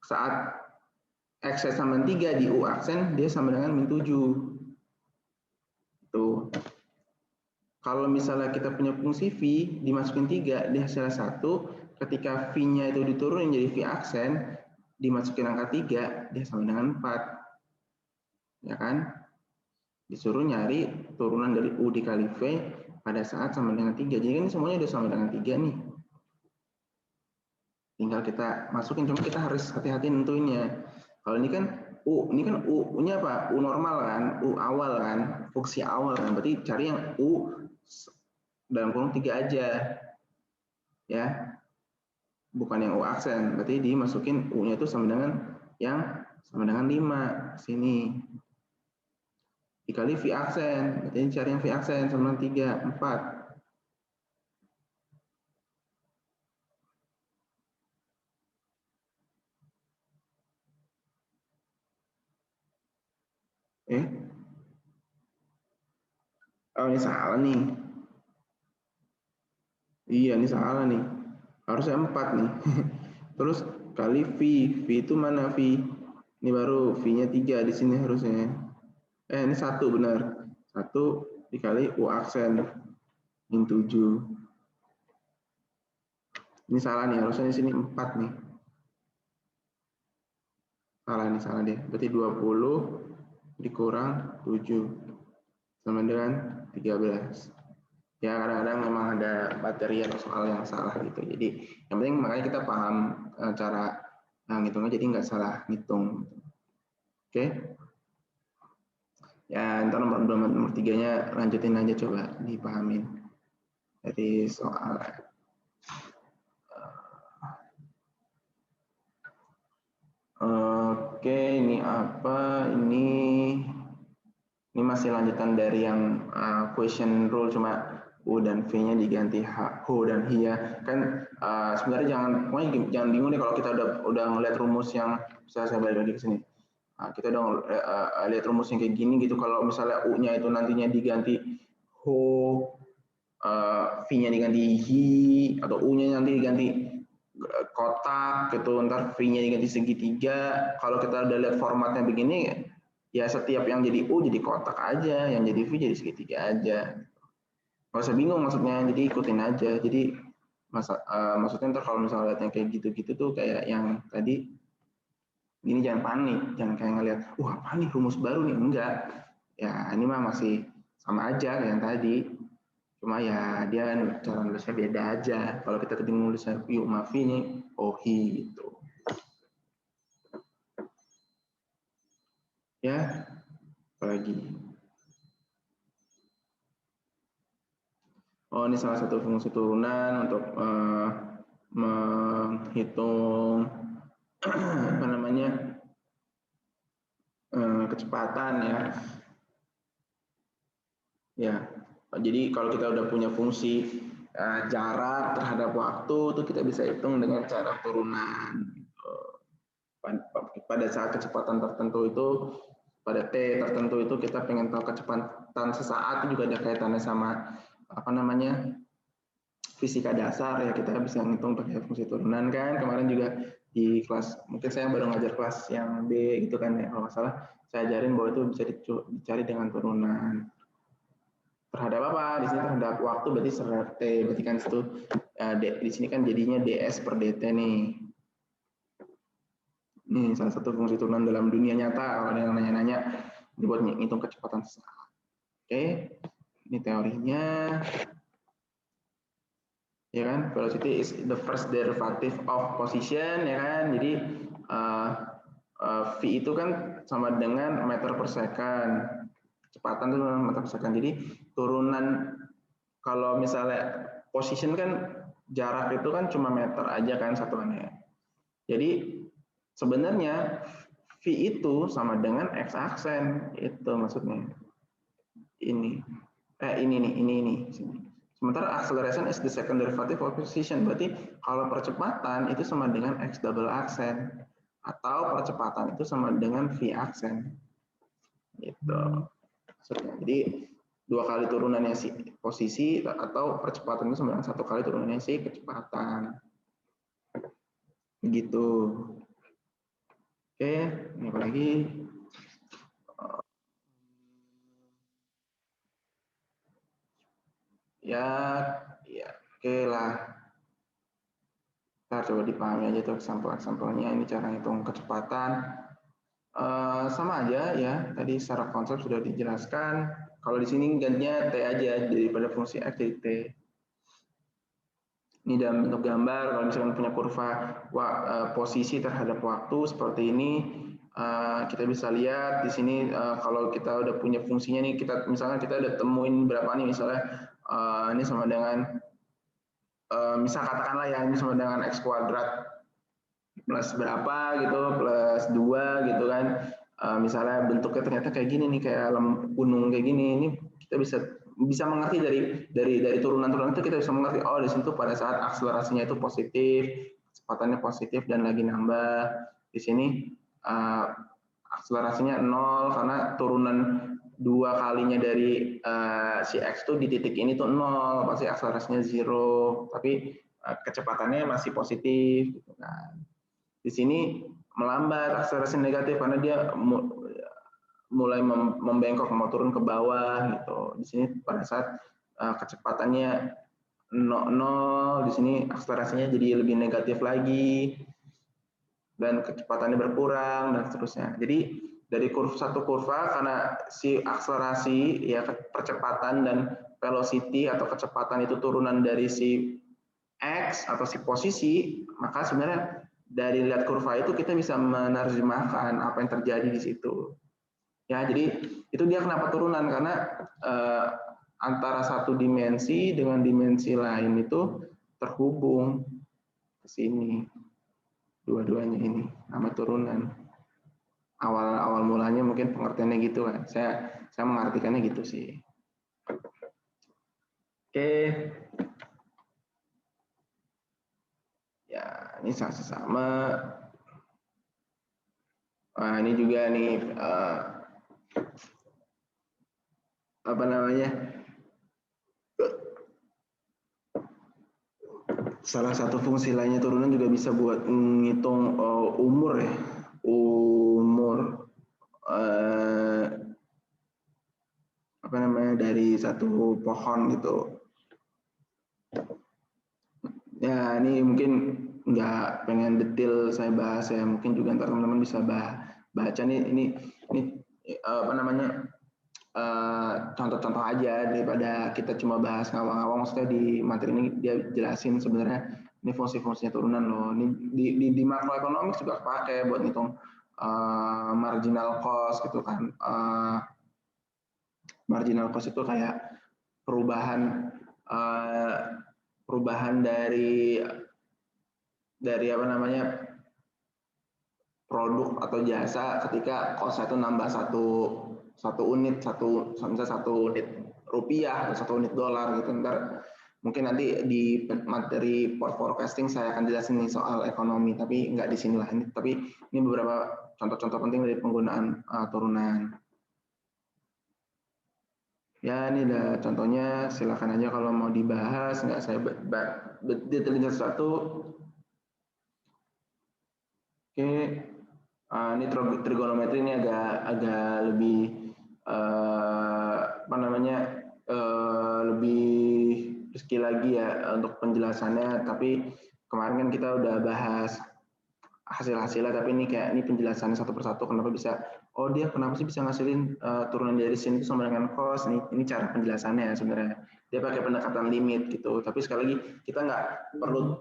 Saat X sama 3 di U aksen, dia sama dengan min 7. Tuh. Kalau misalnya kita punya fungsi V, dimasukin 3, di hasilnya 1, ketika V-nya itu diturunin jadi V aksen, dimasukin angka 3, dia sama dengan 4. Ya kan? Disuruh nyari turunan dari U dikali V pada saat sama dengan 3. Jadi kan semuanya udah sama dengan 3 nih. Tinggal kita masukin, cuma kita harus hati-hati nentuinnya. Kalau ini kan ini kan U-nya apa? U normal kan, U awal kan, fungsi awal kan. Berarti cari yang U dalam kurung 3 aja. Ya. Bukan yang U aksen. Berarti dimasukin U-nya itu sama dengan yang sama dengan 5 sini. Dikali V aksen. Berarti cari yang V aksen sama dengan 3, 4. Oh ini salah nih. Iya ini salah nih. Harusnya 4 nih. Terus kali V. V itu mana V? Ini baru V-nya 3 di sini harusnya. Ini 1 benar. 1 dikali U aksen. Min 7. Ini salah nih, harusnya di sini 4 nih. Salah deh. Berarti 20 dikurang 7 sama dengan 13. Ya kadang-kadang memang ada materi atau soal yang salah gitu. Jadi yang penting makanya kita paham cara ngitungnya, jadi nggak salah ngitung. Oke? Ya ntar nomor 3-nya lanjutin aja, coba dipahamin dari soal. Oke, ini apa? Ini masih lanjutan dari yang question rule, cuma U dan V-nya diganti Ho dan Hia. Kan sebenarnya jangan bingung deh kalau kita udah ngeliat rumus yang, saya balik lagi ke sini. Kita udah lihat rumus yang kayak gini gitu. Kalau misalnya U-nya itu nantinya diganti Ho, V-nya diganti Hi, atau U-nya nanti diganti kotak gitu, ntar V-nya diganti segitiga. Kalau kita udah lihat formatnya begini, ya setiap yang jadi U jadi kotak aja, yang jadi V jadi segitiga aja. Nggak usah bingung maksudnya, jadi ikutin aja. Jadi maksudnya ntar kalau misalnya lihat yang kayak gitu-gitu tuh kayak yang tadi, ini jangan panik, jangan kayak ngelihat, wah apa nih rumus baru nih, enggak. Ya ini mah masih sama aja kayak yang tadi. Cuma ya dia cara nulisnya beda aja. Kalau kita ketemu nulisnya U sama V nih, OHI gitu. Ya, apalagi. Oh, ini salah satu fungsi turunan untuk menghitung apa namanya kecepatan ya. Ya, jadi kalau kita udah punya fungsi jarak terhadap waktu, itu kita bisa hitung dengan cara turunan. Pada saat kecepatan tertentu itu, pada T tertentu itu kita pengen tahu kecepatan sesaat, itu juga ada kaitannya sama apa namanya fisika dasar ya, kita bisa ngitung pakai fungsi turunan kan. Kemarin juga di kelas, mungkin saya baru ngajar kelas yang B gitu kan ya, kalau nggak salah saya ajarin bahwa itu bisa dicari dengan turunan. Terhadap apa? Di sini terhadap waktu berarti terhadap T, berarti kan itu di sini kan jadinya DS per DT nih. Ini salah satu fungsi turunan dalam dunia nyata. Kalau ada yang nanya-nanya, dibuat ngitung kecepatan sesaat. Oke, ini teorinya. Ya kan, velocity is the first derivative of position, ya kan. Jadi V itu kan sama dengan meter per second. Kecepatan itu meter per second. Jadi turunan, kalau misalnya position kan jarak itu kan cuma meter aja kan satuannya. Jadi sebenarnya V itu sama dengan X aksen, itu maksudnya. Ini nih. Sementara acceleration is the second derivative of position. Berarti kalau percepatan itu sama dengan X double aksen, atau percepatan itu sama dengan V aksen. Gitu. Jadi 2 kali turunannya si posisi, atau percepatan itu sama dengan 1 kali turunannya si kecepatan. Begitu. Oke, ini apa lagi? Ya, oke lah. Kita coba dipahami aja tuh sampel-sampelnya. Ini cara hitung kecepatan. Sama aja ya, tadi secara konsep sudah dijelaskan. Kalau di sini gantinya T aja, daripada fungsi X jadi T. Ini dalam bentuk gambar, kalau misalkan punya kurva posisi terhadap waktu seperti ini, kita bisa lihat di sini kalau kita udah punya fungsinya nih, misalnya kita udah temuin berapa nih, misalnya ini sama dengan misal katakanlah ya ini sama dengan X kuadrat plus berapa gitu, plus 2 gitu kan. Misalnya bentuknya ternyata kayak gini nih, kayak gunung kayak gini, ini kita bisa mengerti dari turunan-turunan itu, kita bisa mengerti, oh di situ pada saat akselerasinya itu positif, kecepatannya positif dan lagi nambah. Di sini akselerasinya 0 karena turunan 2 kalinya dari si X tuh di titik ini tuh 0, pasti akselerasinya 0, tapi kecepatannya masih positif gitu kan. Di sini melambat akselerasi negatif karena dia mulai membengkok, mau turun ke bawah gitu. Di sini pada saat kecepatannya 0, di sini akselerasinya jadi lebih negatif lagi dan kecepatannya berkurang dan seterusnya. Jadi dari satu kurva karena si akselerasi ya percepatan dan velocity atau kecepatan itu turunan dari si X atau si posisi, maka sebenarnya dari lihat kurva itu kita bisa menerjemahkan apa yang terjadi di situ. Ya, jadi itu dia kenapa turunan karena antara satu dimensi dengan dimensi lain itu terhubung ke sini. Dua-duanya ini nama turunan. Awal mulanya mungkin pengertiannya gitu kan. Saya mengartikannya gitu sih. Oke. Ya, ini sama. Nah, ini juga nih apa namanya? Salah satu fungsi lainnya turunan juga bisa buat menghitung umur ya. Umur apa namanya dari satu pohon gitu. Ya, ini mungkin nggak pengen detail saya bahas ya, mungkin juga ntar teman-teman bisa baca nih ini apa namanya contoh-contoh aja daripada kita cuma bahas ngawang-ngawang. Maksudnya di materi ini dia jelasin sebenarnya ini fungsi-fungsinya turunan loh. Ini di makroekonomik juga pakai buat ngitung marginal cost gitu kan. Marginal cost itu kayak perubahan dari apa namanya produk atau jasa ketika cost itu nambah satu unit rupiah atau 1 unit dolar gitu. Ntar mungkin nanti di materi forecasting saya akan jelasin nih soal ekonomi, tapi nggak di sini lah ini. Tapi ini beberapa contoh-contoh penting dari penggunaan turunan. Ya, ini ada contohnya, silakan aja kalau mau dibahas, nggak saya detailin satu. Oke, ini trigonometri ini agak lebih apa namanya lebih skill lagi ya untuk penjelasannya. Tapi kemarin kan kita udah bahas hasilnya, tapi ini penjelasannya satu persatu. Kenapa sih bisa ngasilin turunan dari sin itu sama dengan cos. Ini cara penjelasannya sebenarnya. Dia pakai pendekatan limit gitu. Tapi sekali lagi kita nggak perlu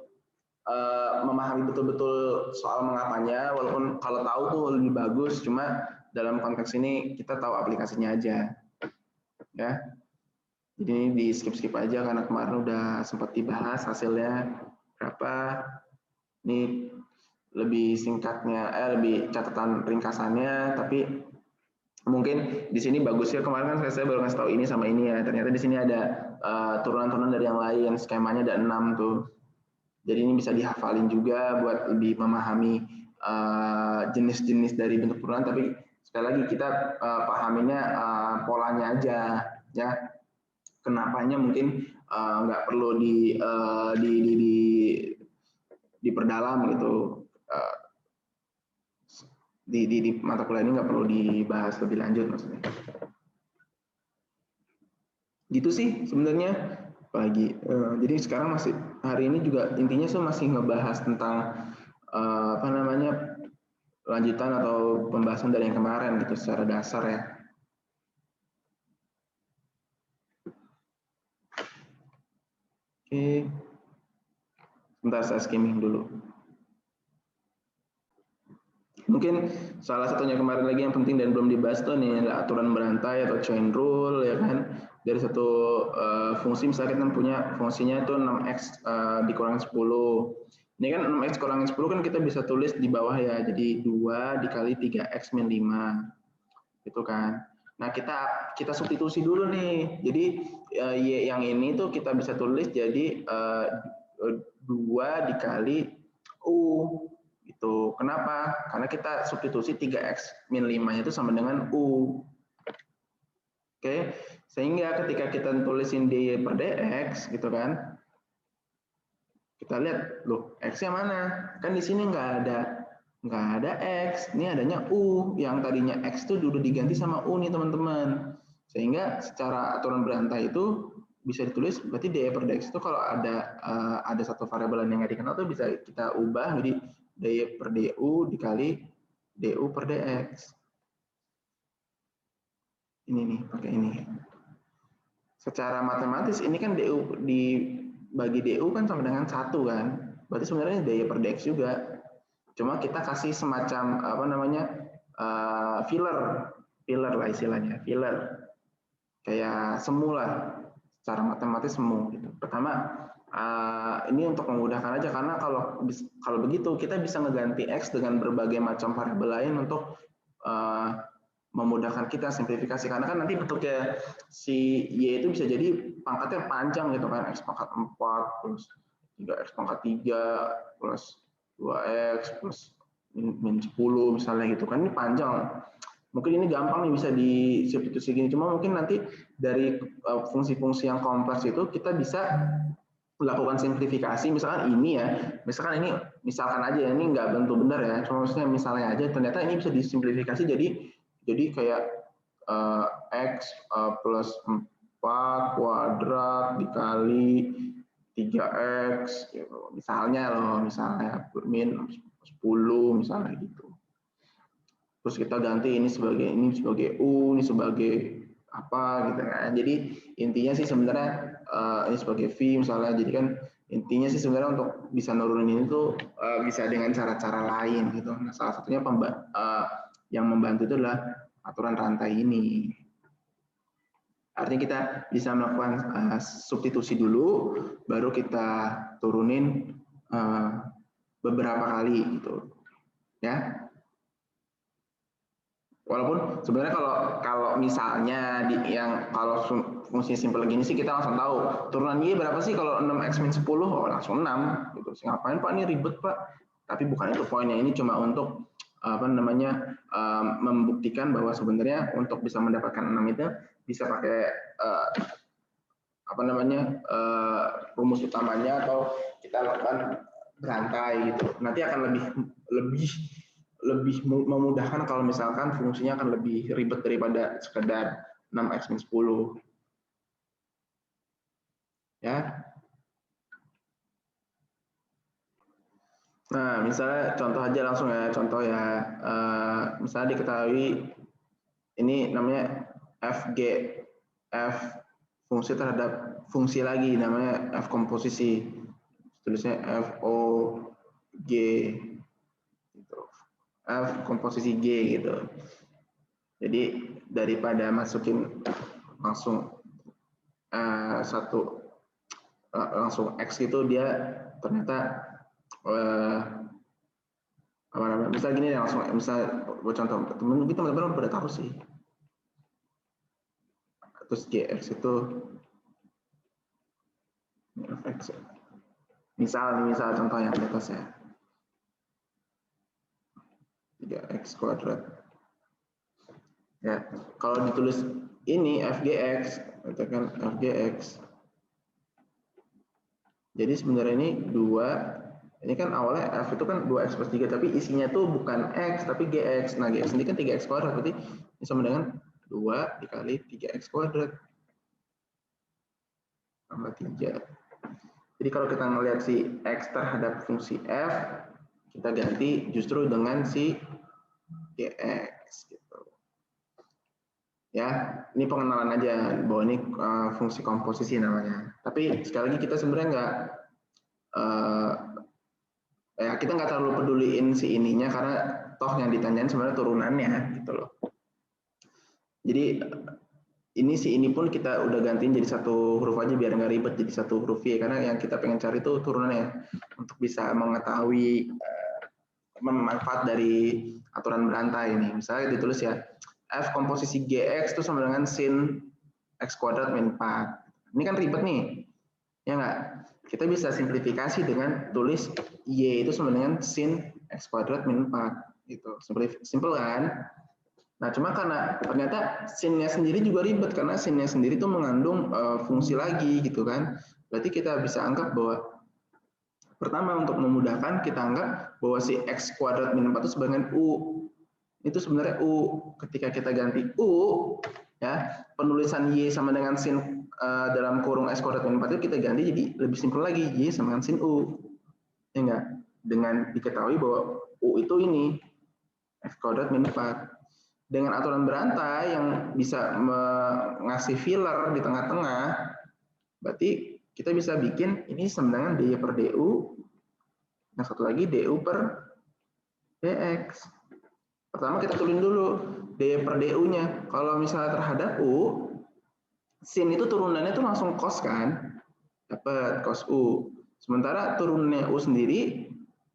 memahami betul-betul soal mengapanya, walaupun kalau tahu tuh lebih bagus. Cuma dalam konteks ini kita tahu aplikasinya aja, ya. Jadi ini di skip aja karena kemarin udah sempat dibahas hasilnya berapa. Ini lebih singkatnya, lebih catatan ringkasannya, tapi mungkin di sini bagusnya kemarin kan saya baru ngasih tahu ini sama ini ya. Ternyata di sini ada turunan-turunan dari yang lain, skemanya ada 6 tuh. Jadi ini bisa dihafalin juga buat lebih memahami jenis-jenis dari bentuk turunan. Tapi sekali lagi kita pahaminya polanya aja, ya. Kenapanya mungkin nggak perlu diperdalam gitu. Di mata kuliah ini nggak perlu dibahas lebih lanjut maksudnya. Gitu sih sebenarnya. Apalagi jadi sekarang masih hari ini juga intinya masih ngebahas tentang apa namanya lanjutan atau pembahasan dari yang kemarin gitu secara dasar ya. Oke, sebentar saya skimming dulu. Mungkin salah satunya kemarin lagi yang penting dan belum dibahas tuh nih aturan berantai atau chain rule ya kan. Dari satu fungsi misalnya kita punya fungsinya itu 6x dikurangin 10. Ini kan 6x kurangin 10 kan kita bisa tulis di bawah ya. Jadi 2 dikali 3x min 5. Gitu kan. Nah, kita substitusi dulu nih. Jadi y yang ini tuh kita bisa tulis jadi 2 dikali u gitu. Kenapa? Karena kita substitusi 3x min 5 itu sama dengan U. Oke, sehingga ketika kita tulisin dy per dx gitu kan, kita lihat loh x-nya mana? Kan di sini nggak ada x, ini adanya u, yang tadinya x itu udah diganti sama u nih teman-teman. Sehingga secara aturan berantai itu bisa ditulis berarti dy per dx itu kalau ada satu variabel yang nggak dikenal tuh bisa kita ubah jadi dy per du dikali du per dx. Ini nih pakai ini. Secara matematis ini kan du dibagi du kan sama dengan 1 kan. Berarti sebenarnya dy per dx juga. Cuma kita kasih semacam apa namanya filler lah istilahnya, filler. Kayak semu lah. Secara matematis semu gitu. Pertama ini untuk memudahkan aja karena kalau begitu kita bisa ngeganti x dengan berbagai macam variabel lain untuk memudahkan kita simplifikasi karena kan nanti bentuknya si y itu bisa jadi pangkatnya panjang gitu kan, x pangkat 4 plus 3x pangkat 3 plus 2x plus min 10 misalnya gitu kan, ini panjang. Mungkin ini gampang nih bisa disubstitusi gini, cuma mungkin nanti dari fungsi-fungsi yang kompleks itu kita bisa melakukan simplifikasi, misalkan ini ya, misalkan aja ini nggak bentuk benar ya, cuma maksudnya misalnya aja ternyata ini bisa disimplifikasi jadi kayak x plus 4 kuadrat dikali 3x gitu. Misalnya min 10 misalnya gitu. Terus kita ganti ini sebagai u, ini sebagai apa gitu kan. Jadi intinya sih sebenarnya ini sebagai v misalnya. Jadi kan intinya sih sebenarnya untuk bisa nurunin ini tuh bisa dengan cara-cara lain gitu. Nah, salah satunya yang membantu itu adalah aturan rantai ini. Artinya kita bisa melakukan substitusi dulu, baru kita turunin beberapa kali gitu, ya. Walaupun sebenarnya kalau misalnya kalau fungsi simpel gini sih kita langsung tahu turunan y berapa sih kalau 6x min 10 langsung 6 gitu. Ngapain Pak ini ribet Pak? Tapi bukan itu poinnya, ini cuma untuk membuktikan bahwa sebenarnya untuk bisa mendapatkan 6 itu bisa pakai rumus utamanya atau kita lakukan berantai gitu. Nanti akan lebih memudahkan kalau misalkan fungsinya akan lebih ribet daripada sekedar 6x min 10. Ya. Nah, misalnya contoh aja langsung ya, misalnya diketahui ini namanya f fungsi terhadap fungsi lagi namanya f komposisi, tulisnya f o g gitu. F komposisi g gitu. Jadi daripada masukin langsung langsung x gitu, dia ternyata misal gini ya, langsung buat contoh teman-teman pada tahu sih. Terus gx itu fx. Misal contoh yang di atas ya. 3x kuadrat. Ya, kalau ditulis ini fgx, katakan fgx. Jadi sebenarnya ini 2, ini kan awalnya f itu kan 2x plus 3, tapi isinya tuh bukan x, tapi gx. Nah, gx ini kan 3x kuadrat, berarti ini sama dengan 2 dikali 3x kuadrat. Tambah 3. Jadi kalau kita melihat si x terhadap fungsi f, kita ganti justru dengan si gx. Gitu. Ya, ini pengenalan aja bahwa ini fungsi komposisi namanya. Tapi sekali lagi kita sebenarnya kita nggak terlalu peduliin si ininya karena toh yang ditanyain sebenarnya turunannya gitu loh. Jadi ini pun kita udah gantiin jadi satu huruf aja biar nggak ribet jadi satu huruf y, karena yang kita pengen cari itu turunannya untuk bisa mengetahui manfaat dari aturan berantai ini. Misalnya ditulis ya f komposisi gx itu sama dengan sin x kuadrat min 4. Ini kan ribet nih, ya nggak? kita bisa simplifikasi dengan tulis Y itu sama dengan sin X kuadrat min 4 gitu. Simple kan? Nah, cuma karena ternyata sin-nya sendiri juga ribet karena sin-nya sendiri itu mengandung fungsi lagi gitu kan. Berarti kita bisa anggap bahwa pertama untuk memudahkan kita anggap bahwa si X kuadrat min 4 itu sebagai U. Itu sebenarnya U. Ketika kita ganti U, ya penulisan Y sama dengan sin dalam kurung X kuadrat min 4 itu kita ganti jadi lebih simpel lagi, Y sama dengan sin U. Ya enggak? Dengan diketahui bahwa U itu ini, X kuadrat min 4. Dengan aturan berantai yang bisa mengasih filler di tengah-tengah, berarti kita bisa bikin ini sama dengan dy per du, yang satu lagi du per dx. Pertama kita tulis dulu dy per du-nya. Kalau misalnya terhadap u, sin itu turunannya itu langsung cos kan, dapat cos u. Sementara turunannya u sendiri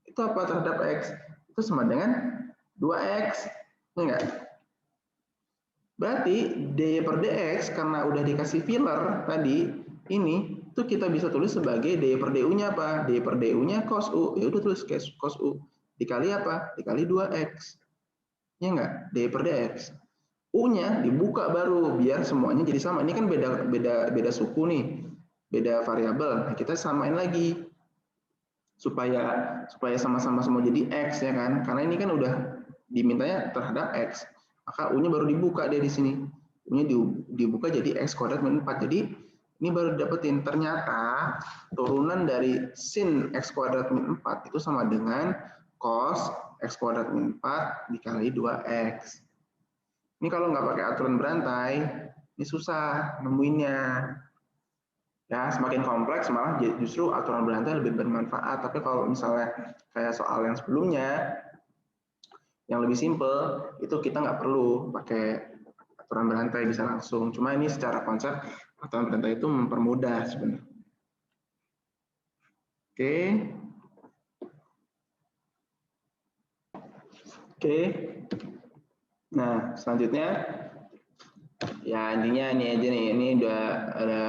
itu apa terhadap x? Itu sama dengan 2x, enggak? Berarti dy per dx karena udah dikasih filler tadi ini itu kita bisa tulis sebagai dy per du-nya apa? Dy per du-nya cos u. Ya udah tulis cos u dikali apa? Dikali 2x. Ya enggak? Dy per dx. U-nya dibuka baru biar semuanya jadi sama. Ini kan beda suku nih. Beda variabel. Nah, kita samain lagi supaya sama-sama semua jadi x ya kan? Karena ini kan udah dimintanya terhadap x. Maka U-nya baru dibuka dia di sini. U-nya dibuka jadi X kuadrat min 4. Jadi ini baru dapetin ternyata turunan dari sin X kuadrat min 4 itu sama dengan cos X kuadrat min 4 dikali 2X. Ini kalau nggak pakai aturan berantai, ini susah nemuinnya. Ya, semakin kompleks malah justru aturan berantai lebih bermanfaat. Tapi kalau misalnya kayak soal yang sebelumnya, yang lebih simple itu kita nggak perlu pakai aturan berantai, bisa langsung. Cuma ini secara konsep aturan berantai itu mempermudah sebenarnya. Oke. Nah, selanjutnya ya intinya ini aja nih. Ini udah ada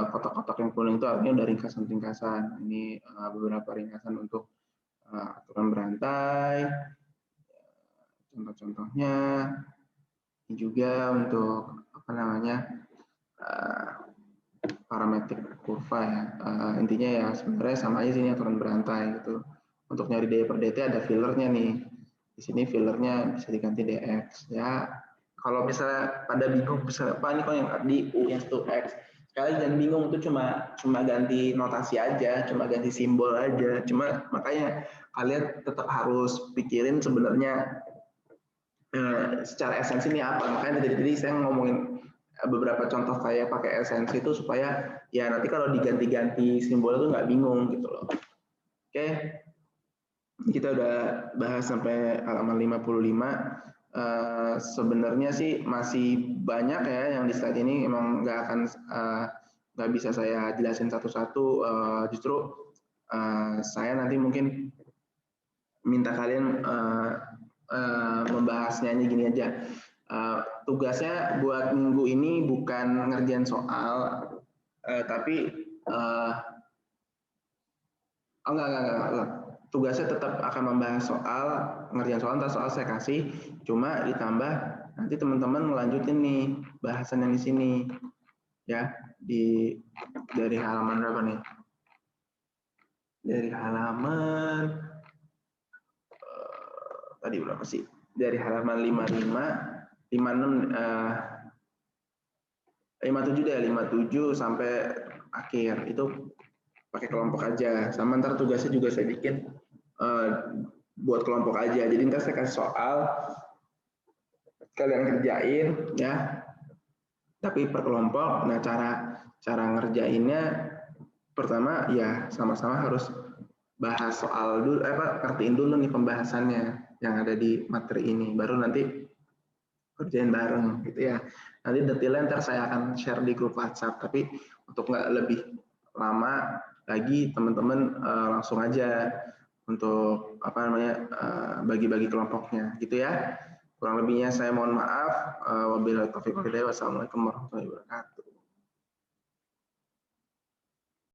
kotak-kotak yang kuning itu artinya udah ringkasan-ringkasan. Ini beberapa ringkasan untuk aturan berantai. Contoh-contohnya ini juga untuk apa namanya parametrik kurva ya. Intinya ya sebenarnya sama aja sini aturan berantai gitu. Untuk nyari dy per dt ada fillernya nih. Di sini fillernya bisa diganti dx ya. Kalau misalnya pada bingung misalnya apa nih kok yang di u yang itu x. Sekali jangan bingung, itu cuma ganti notasi aja, cuma ganti simbol aja. Cuma makanya kalian tetap harus pikirin sebenarnya secara esensi ini apa. Makanya dari saya ngomongin beberapa contoh kayak pakai esensi itu supaya ya nanti kalau diganti-ganti simbol itu nggak bingung gitu loh. Oke, kita udah bahas sampai halaman 55. Sebenarnya sih masih banyak ya yang di slide ini, emang nggak bisa saya jelasin satu-satu. Justru saya nanti mungkin minta kalian membahasnya gini aja. Tugasnya buat minggu ini bukan ngerjain soal, tapi enggak. Tugasnya tetap akan membahas soal, ngerjain soal, ntar soal saya kasih, cuma ditambah nanti teman-teman melanjutin nih bahasan yang di sini, ya dari halaman berapa nih? Dari halaman tadi berapa sih? Dari halaman 55, 56, 57 deh, 57 sampai akhir itu pakai kelompok aja. Sama ntar tugasnya juga saya bikin buat kelompok aja. Jadi ntar saya kasih soal, kalian kerjain ya. Tapi per kelompok. Nah cara ngerjainnya pertama ya sama-sama harus bahas soal dulu, ngertiin dulu nih pembahasannya yang ada di materi ini. Baru nanti kerjain bareng gitu ya. Nanti detailnya ntar saya akan share di grup WhatsApp. Tapi untuk nggak lebih lama lagi, teman-teman langsung aja untuk apa namanya bagi-bagi kelompoknya gitu ya. Kurang lebihnya saya mohon maaf. Wabillahi taufiq wal hidayah. Wassalamualaikum warahmatullahi wabarakatuh.